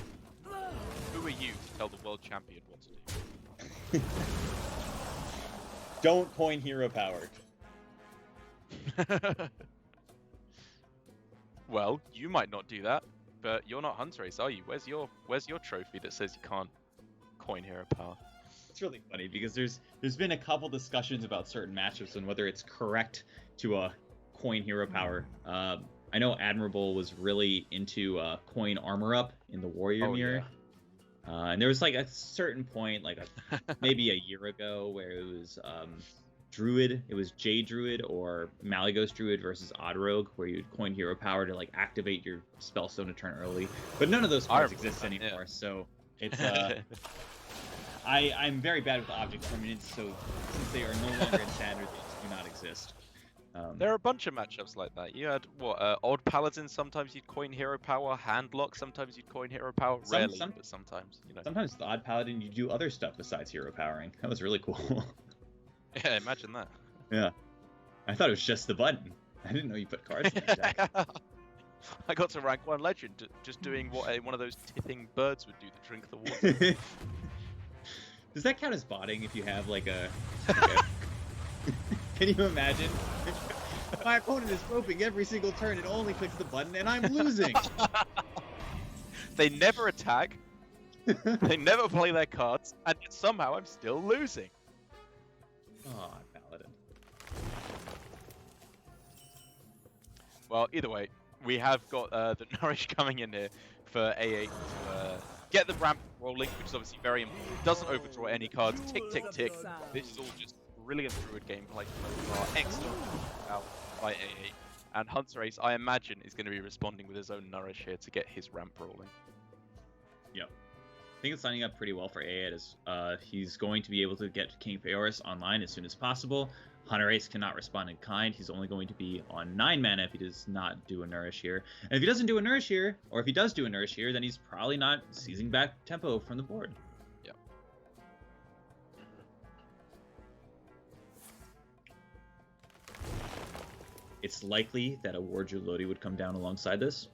who are you to tell the world champion what to do? Don't coin hero power. Well, you might not do that, but you're not Hunter Ace, are you? Where's your trophy that says you can't coin hero power? It's really funny because there's been a couple discussions about certain matchups and whether it's correct to coin hero power. I know Admirable was really into coin armor up in the Warrior Mirror. Yeah. And there was like a certain point, like maybe a year ago, where it was Druid. It was J Druid or Malygos Druid versus Odd Rogue, where you'd coin hero power to like activate your Spellstone to turn early. But none of those cards exist anymore, yeah. So it's I'm very bad with object permanence, so since they are no longer in standard, they just do not exist. There are a bunch of matchups like that. You had Odd Paladin. Sometimes you'd coin hero power. Handlock. Sometimes you'd coin hero power. Rarely, but sometimes. You know. Sometimes the Odd Paladin you do other stuff besides hero powering. That was really cool. Yeah, imagine that. Yeah, I thought it was just the button. I didn't know you put cards in that deck. I got to rank 1 legend just doing what one of those tipping birds would do to drink the water. Does that count as botting if you have like a... Can you imagine? My opponent is roping every single turn and only clicks the button and I'm losing! They never attack, they never play their cards, and yet somehow I'm still losing. Oh, Paladin. Well, either way, we have got the Nourish coming in here for A8 to get the ramp rolling, which is obviously very important. Doesn't overdraw any cards. Tick, tick, tick. This is all just brilliant Druid gameplay. Excellent out by A8. And Hunter Ace, I imagine, is going to be responding with his own Nourish here to get his ramp rolling. Yep. I think it's lining up pretty well for A8 as he's going to be able to get King Phaeorus online as soon as possible. Hunter Ace cannot respond in kind. He's only going to be on 9 mana if he does not do a Nourish here. And if he doesn't do a Nourish here, or if he does do a Nourish here, then he's probably not seizing back tempo from the board. Yep. It's likely that a Wardru Lodi would come down alongside this.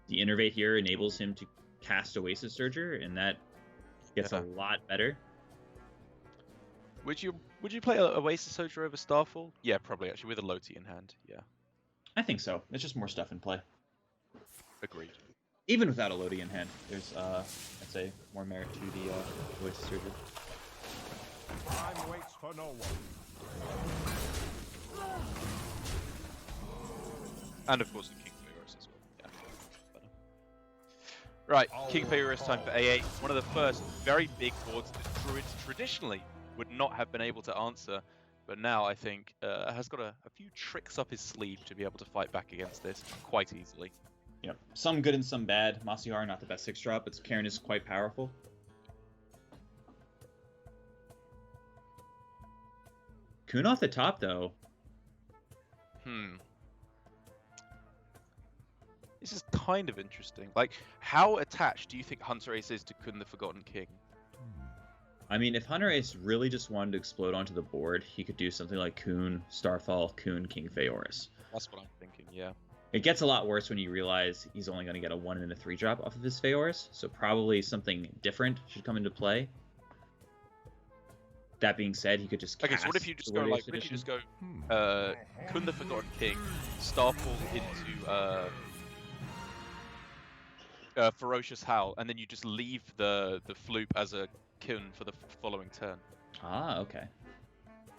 The Innervate here enables him to cast Oasis Surger, and that gets a lot better. Would you play a Oasis Soldier over Starfall? Yeah, probably actually with a Loti in hand. Yeah. I think so. It's just more stuff in play. Agreed. Even without a Loti in hand, there's I'd say more merit to the Oasis Surger. Time waits for no one. And of course the King Phaeorus as well. Yeah. Right, King Phaeorus time for A8. One of the first very big boards that Druids traditionally would not have been able to answer, but now I think has got a few tricks up his sleeve to be able to fight back against this quite easily. Yep. Some good and some bad. Masihar, not the best 6-drop, but Karen is quite powerful. Kuhn off the top, though. This is kind of interesting. Like, how attached do you think Hunter Ace is to Kun the Forgotten King? I mean, if Hunter Ace really just wanted to explode onto the board, he could do something like Kuhn, Starfall, Kuhn, King Phaeorus. That's what I'm thinking, yeah. It gets a lot worse when you realize he's only going to get a 1 and a 3 drop off of his Phaeorus, so probably something different should come into play. That being said, he could just cast. Okay, so what if you just go like, what if you just go, Kun the Forgotten King, Starfall into Ferocious Howl, and then you just leave the Floop as a Kun for the following turn. Ah, okay.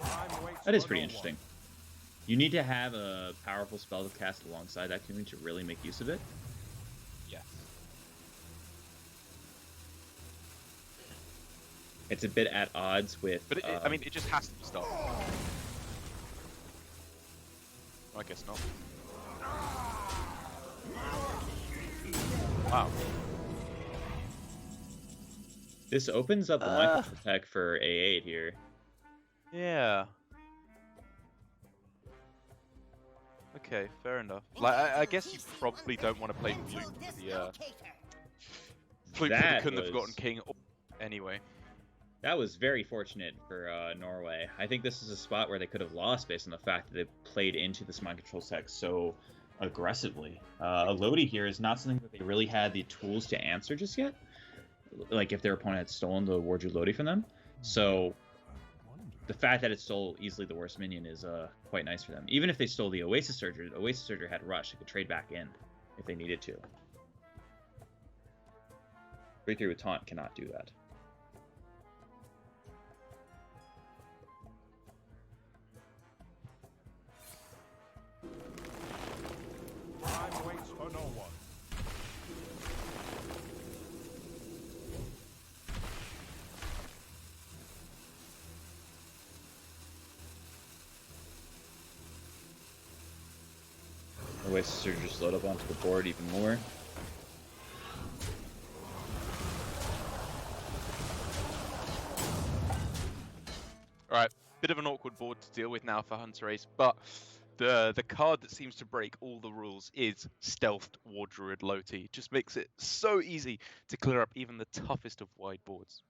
Time waits That is for pretty no interesting. You need to have a powerful spell to cast alongside that Kun to really make use of it. Yes. It's a bit at odds with. But I mean, it just has to be Starfall. I guess not. Wow. This opens up the Mind Control tech for A8 here. Yeah. Okay, fair enough. Like, I guess you probably don't want to play Floop for the Kun the Forgotten King anyway. That was very fortunate for Norway. I think this is a spot where they could have lost based on the fact that they played into this Mind Control tech so aggressively. A Lodi here is not something that they really had the tools to answer just yet. Like if their opponent had stolen the Warju Lodi from them. So the fact that it stole easily the worst minion is quite nice for them. Even if they stole the Oasis Surger had Rush. They could trade back in if they needed to. 3-3 with Taunt cannot do that. Time waits for no one. Oasis Surger just load up onto the board even more. Alright, bit of an awkward board to deal with now for Hunter Ace, but the card that seems to break all the rules is Stealthed War Druid Loti. It just makes it so easy to clear up even the toughest of wide boards.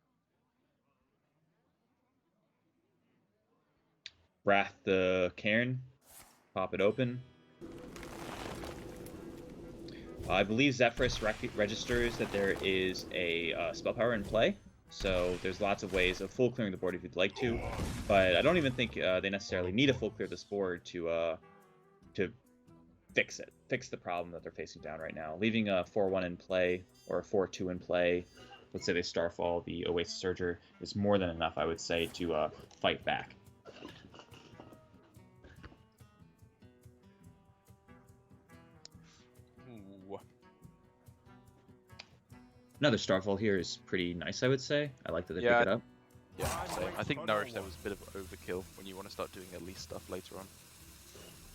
Wrath the Cairn. Pop it open. I believe Zephyrus registers that there is a spell power in play, so there's lots of ways of full clearing the board if you'd like to, but I don't even think they necessarily need a full clear this board to fix the problem that they're facing down right now. Leaving a 4-1 in play or a 4-2 in play, let's say they Starfall the Oasis Surger, is more than enough, I would say, to fight back. Another Starfall here is pretty nice, I would say. I like that they pick it up. Yeah, same. I think Nourish there was a bit of overkill when you want to start doing Elise stuff later on.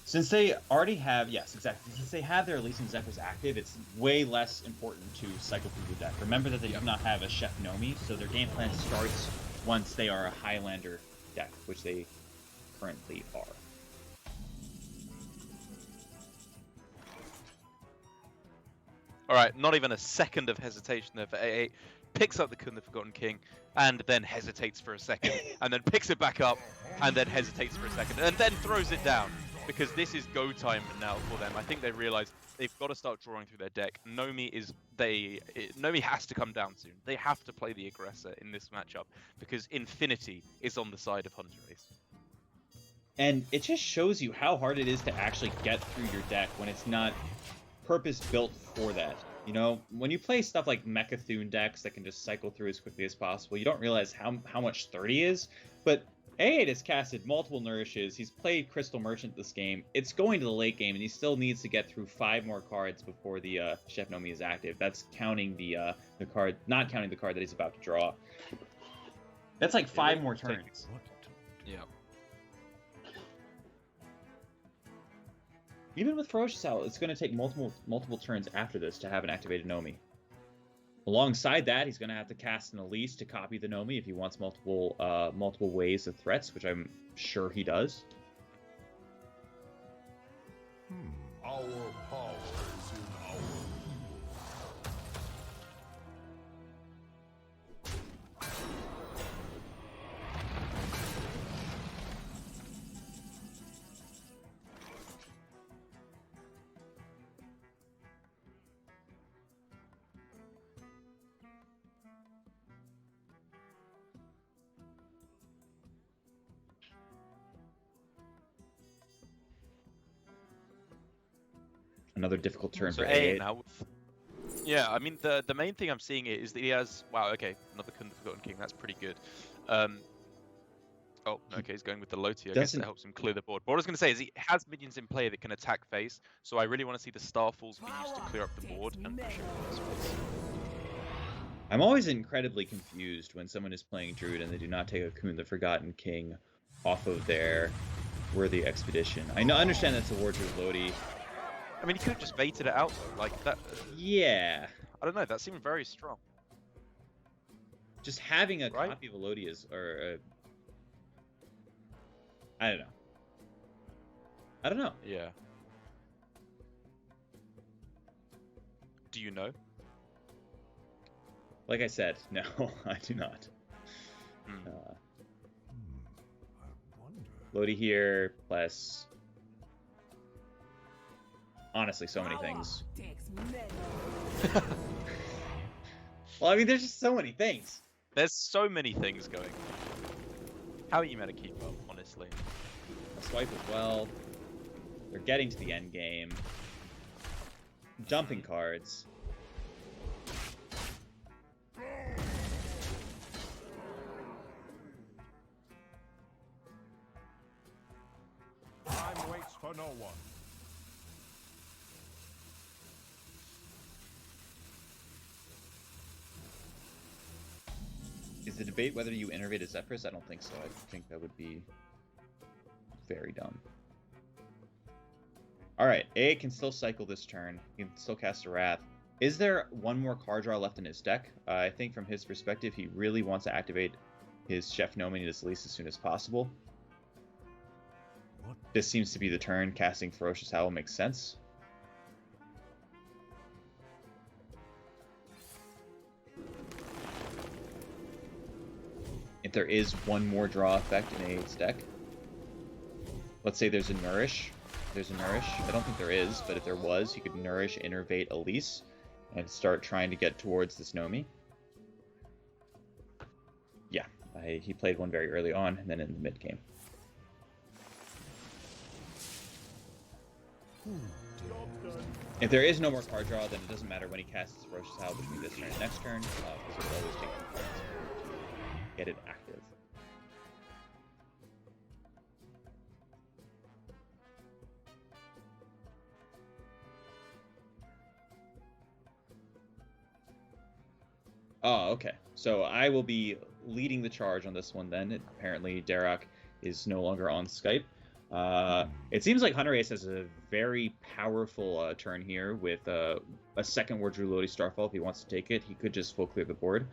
Since they already have, yes, exactly. Since they have their Elise and Zephyrs active, it's way less important to cycle through the deck. Remember that they do not have a Chef Nomi, so their game plan starts once they are a Highlander deck, which they currently are. Alright, not even a second of hesitation there for A8. Picks up the Kun the Forgotten King, and then hesitates for a second, and then picks it back up, and then hesitates for a second, and then throws it down. Because this is go time now for them. I think they realize they've got to start drawing through their deck. Nomi has to come down soon. They have to play the aggressor in this matchup, because Infinity is on the side of Hunter Ace. And it just shows you how hard it is to actually get through your deck when it's not purpose-built for that. You know, when you play stuff like Mechathune decks that can just cycle through as quickly as possible, you don't realize how much 30 is, but A8 has casted multiple Nourishes, he's played Crystal Merchant this game, it's going to the late game, and he still needs to get through 5 more cards before the Chef Nomi is active. That's counting the card, not counting the card that he's about to draw. That's like 5 more turns. Yeah. Even with Ferocious Howl, it's going to take multiple turns after this to have an activated Nomi. Alongside that, he's going to have to cast an Elise to copy the Nomi if he wants multiple ways of threats, which I'm sure he does. Our power is in our Another difficult turn So for A8 A8. now. Yeah, I mean the main thing I'm seeing is that he has okay, another Forgotten King. That's pretty good. Oh, okay, he's going with the Loti. I guess doesn't- that helps him clear the board. But what I was going to say is he has minions in play that can attack face, so I really want to see the Starfalls be used to clear up the board and push him into space. I'm always incredibly confused when someone is playing Druid and they do not take a Kun the Forgotten King off of their Worthy Expedition. I understand that's a War Druid Lodi. I mean, he could have just baited it out though, like that. Yeah. I don't know. That seemed very strong. Just having a Right? copy of a Lodi is, I don't know. I don't know. Yeah. Do you know? Like I said, no, I do not. Hmm. I wonder. Lodi here, plus... Honestly, so many things. Well, I mean, there's just so many things. There's so many things going. How are you meant to keep up, honestly? A swipe as well. They're getting to the end game. Dumping cards. Time waits for no one. Is the debate whether you innervate a Zephyrus? I don't think so. I think that would be very dumb. Alright, A can still cycle this turn. He can still cast a Wrath. Is there one more card draw left in his deck? I think from his perspective, he really wants to activate his Chef Nomi and his Elise as soon as possible. What? This seems to be the turn. Casting Ferocious Howl makes sense. If there is one more draw effect in A8's deck, let's say there's a Nourish. There's a Nourish. I don't think there is, but if there was, you could Nourish, Innervate Elise, and start trying to get towards this Nomi. Yeah, he played one very early on, and then in the mid game. If there is no more card draw, then it doesn't matter when he casts Ferocious Howl between this turn and next turn, because he'll always take the cards to get it active. Oh, okay. So I will be leading the charge on this one then. Apparently, Darak is no longer on Skype. It seems like Hunter Ace has a very powerful turn here with a second War Druid Lodi Starfall. If he wants to take it, he could just full clear the board.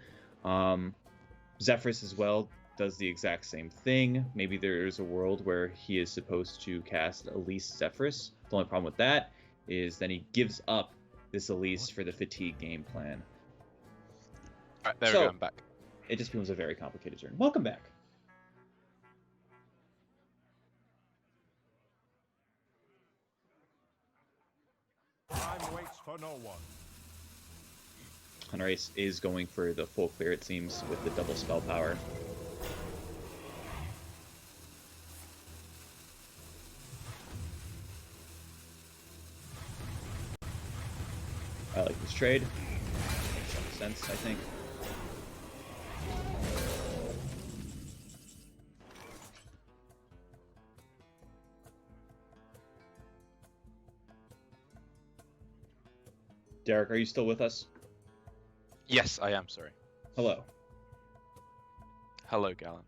Zephyrus as well does the exact same thing. Maybe there's a world where he is supposed to cast Elise Zephyrus. The only problem with that is then he gives up this Elise for the fatigue game plan. Alright, there So- we go, I'm back. It just becomes a very complicated turn. Welcome back. Time waits for no one. Hunter Ace is going for the full clear, it seems, with the double spell power. I like this trade. Makes some sense, I think. Derek, are you still with us? Yes, I am, sorry. Hello. Hello, Galen.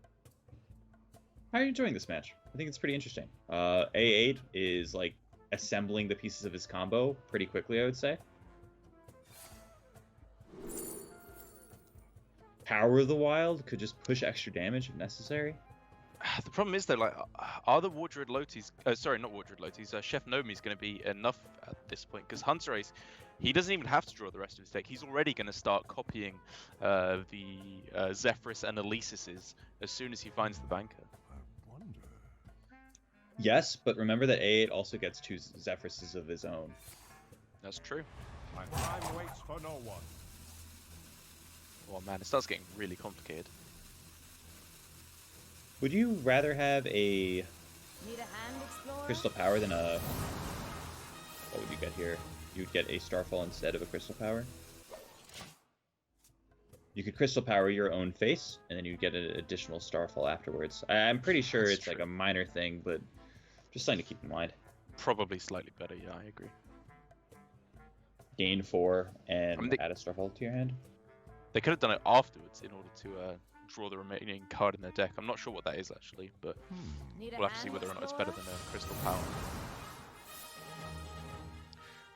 How are you enjoying this match? I think it's pretty interesting. A8 is like assembling the pieces of his combo pretty quickly, I would say. Power of the Wild could just push extra damage if necessary. The problem is though, like, are the War Druid Lotis, sorry, not War Druid Lotis, Chef Nomi's going to be enough at this point? Because Hunter Ace, he doesn't even have to draw the rest of his deck. He's already going to start copying the Zephyrus and Elysises as soon as he finds the banker. I wonder. Yes, but remember that A8 also gets 2 Zephyruses of his own. That's true. My time waits for no one. Oh man, it starts getting really complicated. Would you rather have a Need a hand, explorer? Crystal Power than a... What would you get here? You would get a Starfall instead of a Crystal Power. You could Crystal Power your own face, and then you'd get an additional Starfall afterwards. I'm pretty sure That's it's like true. a minor thing, but just something to keep in mind. Probably slightly better, yeah, I agree. Gain 4 and I mean, add a Starfall to your hand. They could have done it afterwards in order to draw the remaining card in their deck. I'm not sure what that is actually, but Need a we'll have to see hand, whether or not it's explorer? better than a Crystal Power.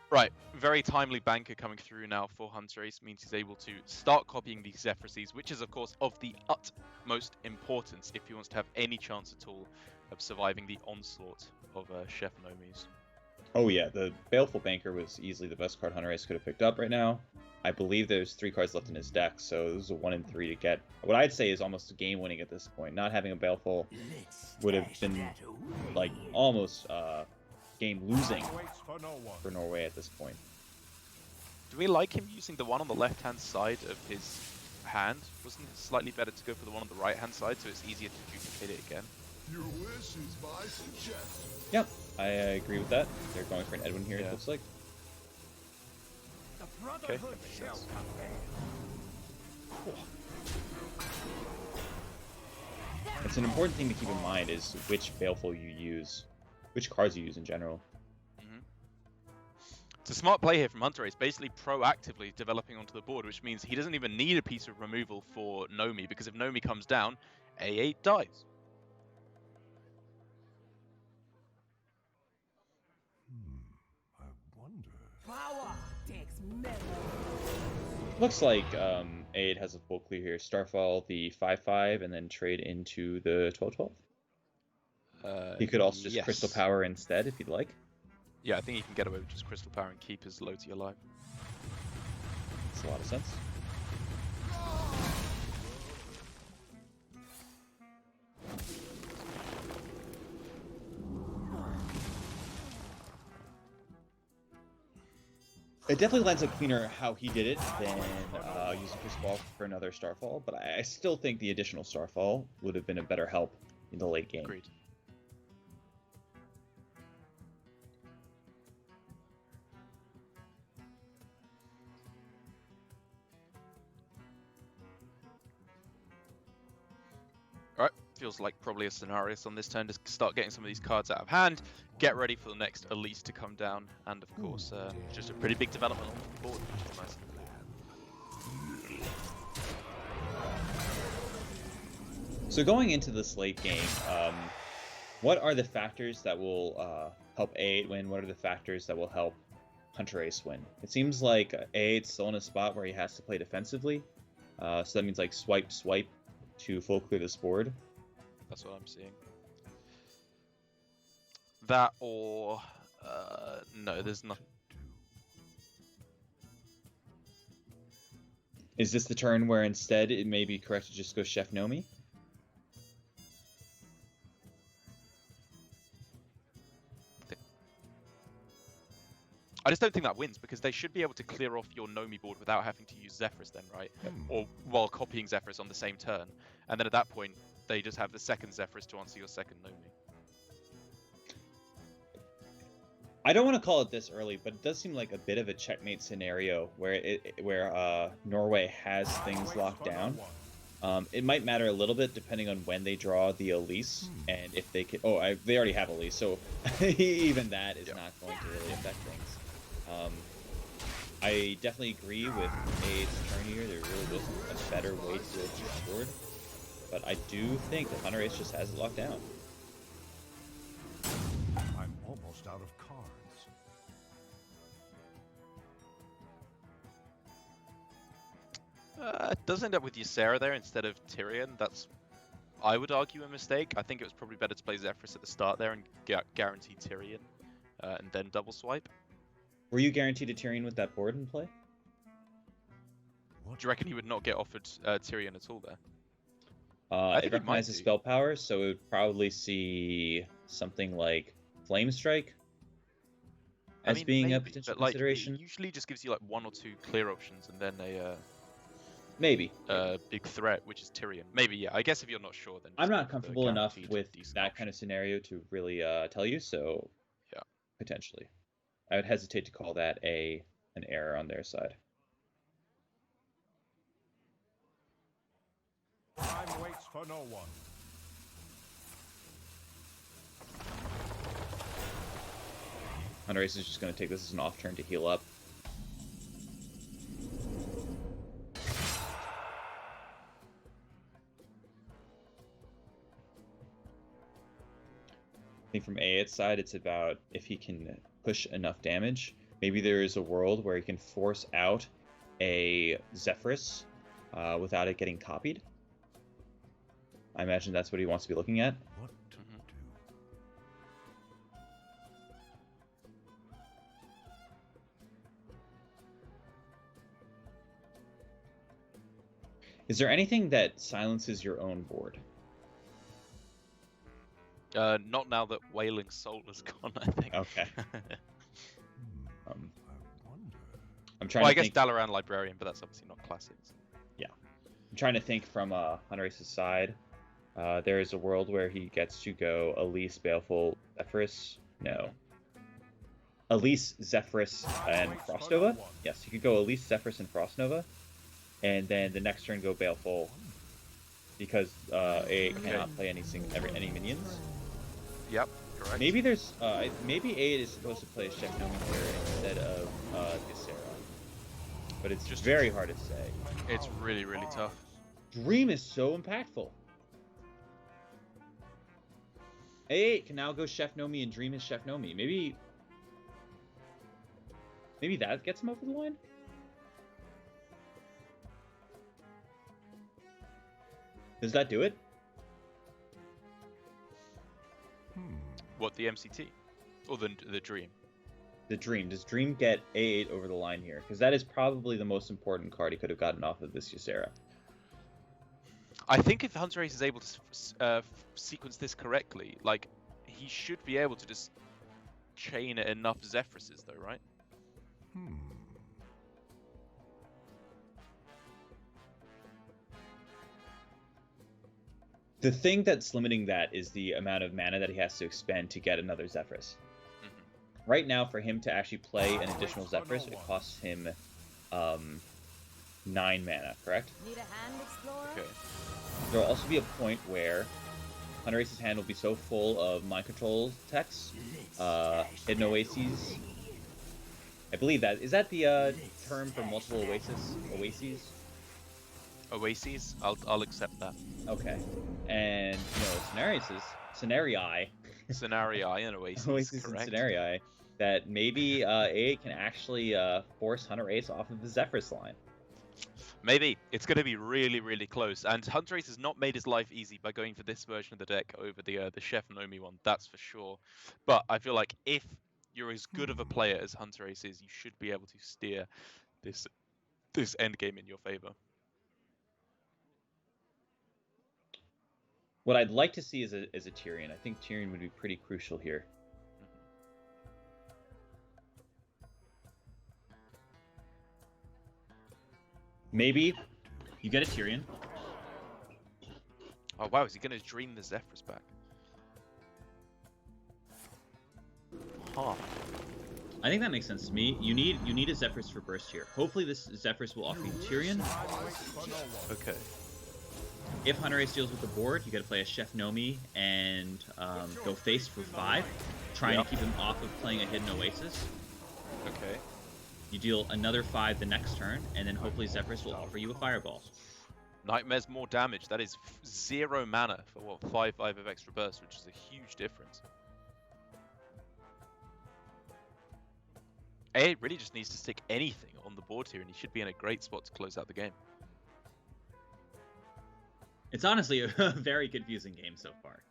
Right, very timely banker coming through now for Hunter Ace means he's able to start copying these Zephyruses, which is of course of the utmost importance if he wants to have any chance at all of surviving the onslaught of Chef Nomi's. Oh yeah, the Baleful Banker was easily the best card Hunter Ace could have picked up right now. I believe there's 3 cards left in his deck, so this is a 1 in 3 to get. What I'd say is almost game winning at this point. Not having a Baleful would have been like almost game losing Time waits for no one. for Norway at this point. Do we like him using the one on the left-hand side of his hand? Wasn't it slightly better to go for the one on the right-hand side so it's easier to duplicate it again? Your wish is my suggestion. Yep, I agree with that. They're going for an Edwin here, Yeah. it looks like. Okay, that makes sense. It's an important thing to keep in mind is which Baleful you use, which cards you use in general. It's a smart play here from Hunter Ace, basically proactively developing onto the board, which means he doesn't even need a piece of removal for Nomi, because if Nomi comes down, A8 dies. I wonder. Power takes memory. Looks like A8 has a full clear here. Starfall the 5/5 and then trade into the 12/12. He could also just yes. Crystal Power instead if he'd like. Yeah, I think he can get away with just Crystal Power and keep his Loti alive. Makes a lot of sense. It definitely lines up cleaner how he did it than using Crystal Ball for another Starfall, but I still think the additional Starfall would have been a better help in the late game. Agreed. Alright, feels like probably a scenario on this turn to start getting some of these cards out of hand, get ready for the next Elise to come down, and of course, just a pretty big development on the board, which is nice. So going into this late game, what are the factors that will help A8 win? What are the factors that will help Hunter Ace win? It seems like A8's still in a spot where he has to play defensively. So that means like swipe to full clear this board. That's what I'm seeing. That or no, there's nothing. Is this the turn where instead it may be correct to just go Chef Nomi? I just don't think that wins because they should be able to clear off your Nomi board without having to use Zephyrus then, right? Or while copying Zephyrus on the same turn. And then at that point, they just have the second Zephyrus to answer your second Nomi. I don't want to call it this early, but it does seem like a bit of a checkmate scenario where Norway has things locked down. It might matter a little bit depending on when they draw the Elise and if they can. Oh, they already have Elise, so even that is not going to really affect things. I definitely agree with A's turn here. There really wasn't a better way to go forward, but I do think that Hunter Ace just has it locked down. I'm almost out of cards. It does end up with Ysera there instead of Tyrion. That's, I would argue, a mistake. I think it was probably better to play Zephyrus at the start there and guarantee Tyrion, and then double swipe. Were you guaranteed a Tyrion with that board in play? Do you reckon he would not get offered Tyrion at all there? It recognizes spell power, so it would probably see something like Flame Strike as being a potential consideration. It usually just gives you like 1 or 2 clear options and then a maybe big threat, which is Tyrion. Maybe, yeah. I guess if you're not sure, then I'm not comfortable enough with that kind of scenario to really tell you. So yeah, potentially, I would hesitate to call that an error on their side. Time waits for no one. Hunter Ace is just going to take this as an off turn to heal up. I think from A8's side, it's about if he can push enough damage. Maybe there is a world where he can force out a Zephyrus without it getting copied. I imagine that's what he wants to be looking at. What to do? Is there anything that silences your own board? Not now that Wailing Soul is gone, I think. Okay. I wonder. I'm trying Well, I to guess think. Dalaran Librarian, but that's obviously not classics. I'm trying to think from Hunter Ace's side. There is a world where he gets to go Elise, Baleful, Zephyrus. No. Elise, Zephyrus, and Frostnova. Yes, he could go Elise, Zephyrus, and Frostnova. And then the next turn go Baleful. Because A cannot play any minions. Yep, correct. Maybe there's maybe A is supposed to play Chef Nomi here instead of Ysera. But it's just very hard to say. It's really, really tough. Dream is so impactful. A8 can now go Chef Nomi and Dream is Chef Nomi. Maybe that gets him over the line? Does that do it? What, the MCT? Or the Dream? The Dream. Does Dream get A8 over the line here? Because that is probably the most important card he could have gotten off of this Ysera. I think if Hunter Ace is able to sequence this correctly, like, he should be able to just chain enough Zephyruses, though, right? The thing that's limiting that is the amount of mana that he has to expend to get another Zephyrus. Right now, for him to actually play an additional Zephyrus, it costs him 9 mana, correct? Need a hand, explorer? Okay. There will also be a point where Hunter Ace's hand will be so full of mind control techs, hidden oases. I believe that is that the term for multiple oases. Oases? I'll accept that. Okay, and scenarii Scenarii and Oases, oases and correct. scenarii that maybe A can actually force Hunter Ace off of the Zephyrus line. Maybe. It's going to be really, really close. And Hunter Ace has not made his life easy by going for this version of the deck over the Chef Nomi one, that's for sure. But I feel like if you're as good of a player as Hunter Ace is, you should be able to steer this endgame in your favor. What I'd like to see is a Tyrion. I think Tyrion would be pretty crucial here. Maybe you get a Tyrion. Oh wow, is he going to dream the Zephyrus back? Huh. I think that makes sense to me. You need a Zephyrus for burst here. Hopefully this Zephyrus will offer you Tyrion. Okay. If Hunter Ace deals with the board, you got to play a Chef Nomi and go face for 5, trying to keep him off of playing a hidden oasis. Okay. You deal another 5 the next turn, and then hopefully Zephyrus will offer you a fireball. Nightmare's more damage. That is 0 mana for what, 5/5 of extra burst, which is a huge difference. A really just needs to stick anything on the board here, and he should be in a great spot to close out the game. It's honestly a very confusing game so far.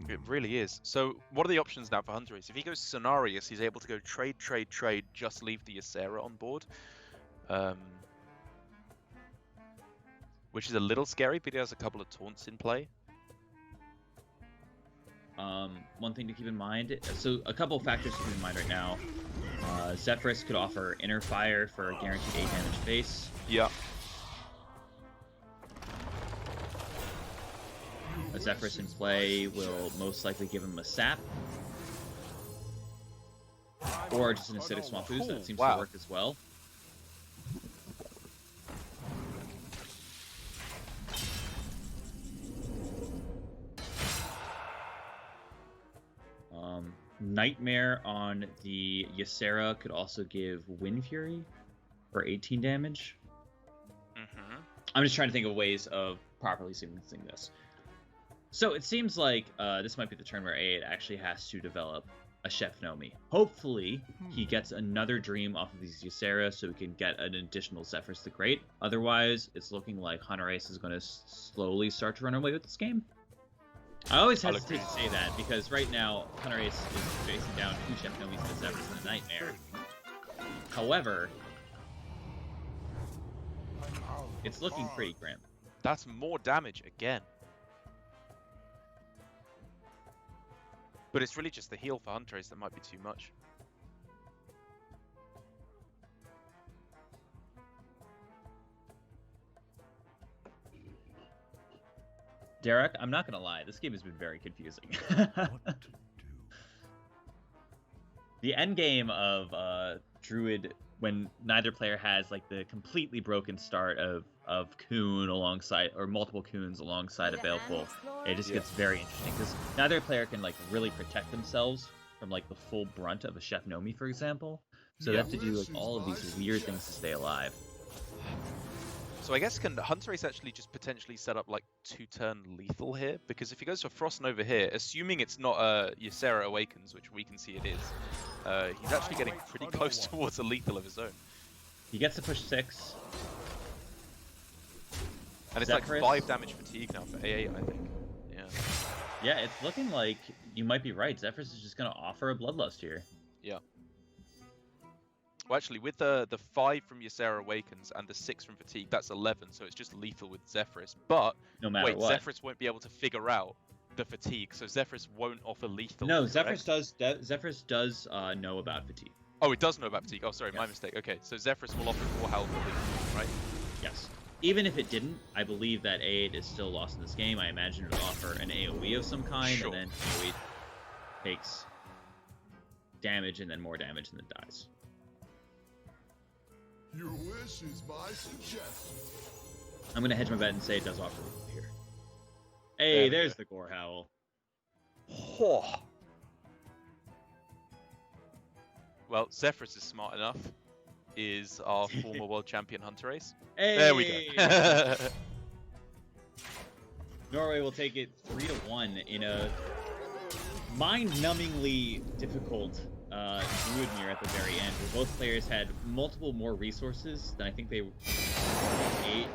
It really is. So what are the options now for Hunter Race? If he goes Cenarius, he's able to go trade, just leave the Ysera on board. Which is a little scary, but he has a couple of taunts in play. One thing to keep in mind, so a couple factors to keep in mind right now. Zephyrus could offer Inner Fire for a guaranteed 8 damage base. Yeah. A Zephyrus in play will most likely give him a sap. Or just an acidic swamp boost, that seems to work as well. Nightmare on the Ysera could also give Wind Fury for 18 damage. I'm just trying to think of ways of properly sequencing this. So it seems like this might be the turn where A8 actually has to develop a Chef Nomi. Hopefully, he gets another dream off of these Ysera so we can get an additional Zephyrus the Great. Otherwise, it's looking like Hunter Ace is going to slowly start to run away with this game. I always hesitate to say that because right now, Hunter Ace is facing down 2 Chef Nomis and a Zephyrus and a Nightmare. However, it's looking pretty grim. That's more damage again. But it's really just the heal for Hunter Ace that might be too much. Derek, I'm not gonna lie, this game has been very confusing. The end game of Druid, when neither player has like the completely broken start of Coon alongside, or multiple Coons alongside a Baleful, it just gets very interesting because neither player can like really protect themselves from like the full brunt of a Chef Nomi, for example. So they have to do like all of these weird things to stay alive. So I guess can Hunter Ace actually just potentially set up like 2-turn lethal here? Because if he goes for Frost Nova here, assuming it's not Ysera Awakens, which we can see it is, he's actually getting pretty close towards a lethal of his own. He gets to push 6. And it's Zephyrus, like 5 damage fatigue now for AA, I think. Yeah. Yeah, it's looking like you might be right. Zephyrus is just going to offer a Bloodlust here. Yeah. Well, actually, with the 5 from Ysera Awakens and the 6 from Fatigue, that's 11, so it's just lethal with Zephyrus. But, no matter wait, what. Zephyrus won't be able to figure out the Fatigue, so Zephyrus won't offer lethal. No, Zephyrus does. Zephyrus does know about Fatigue. Oh, it does know about Fatigue. Oh, sorry, my mistake. Okay, so Zephyrus will offer 4 health for lethal, right? Yes. Even if it didn't, I believe that A8 is still lost in this game. I imagine it would offer an AoE of some kind, Sure. and then AoE takes damage and then more damage and then dies. Your wish is my suggestion. I'm going to hedge my bet and say it does offer lethal here. Hey, there's the Gore Howl. Well, Zephyrus is smart enough. Is our former world champion Hunter Ace. Hey! There we go. Norway will take it 3-1 in a mind-numbingly difficult Druid mirror at the very end, where both players had multiple more resources than I think they were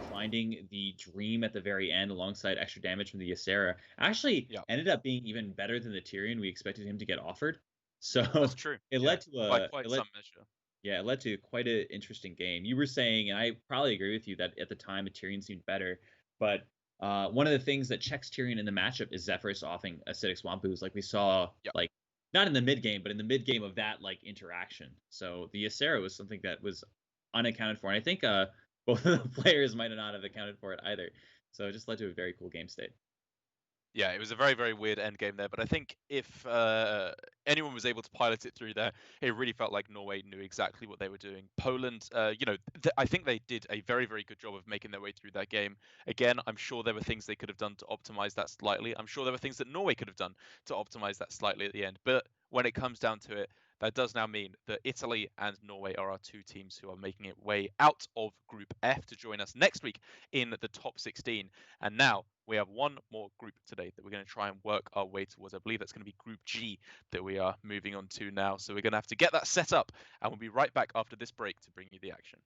finding the Dream at the very end alongside extra damage from the Ysera. Actually, ended up being even better than the Tyrion we expected him to get offered. So that's true. It led to a quite some measure. Yeah, it led to quite an interesting game. You were saying, and I probably agree with you, that at the time, Tyrion seemed better. But one of the things that checks Tyrion in the matchup is Zephyrus offering Acidic Swamp Boost, like we saw, like not in the mid game, but in the mid game of that like interaction. So the Ysera was something that was unaccounted for, and I think both of the players might not have accounted for it either. So it just led to a very cool game state. Yeah, it was a very, very weird end game there. But I think if anyone was able to pilot it through there, it really felt like Norway knew exactly what they were doing. Poland, I think they did a very, very good job of making their way through that game. Again, I'm sure there were things they could have done to optimize that slightly. I'm sure there were things that Norway could have done to optimize that slightly at the end. But when it comes down to it, that does now mean that Italy and Norway are our 2 teams who are making it way out of Group F to join us next week in the top 16. And now we have one more group today that we're going to try and work our way towards. I believe that's going to be Group G that we are moving on to now. So we're going to have to get that set up, and we'll be right back after this break to bring you the action.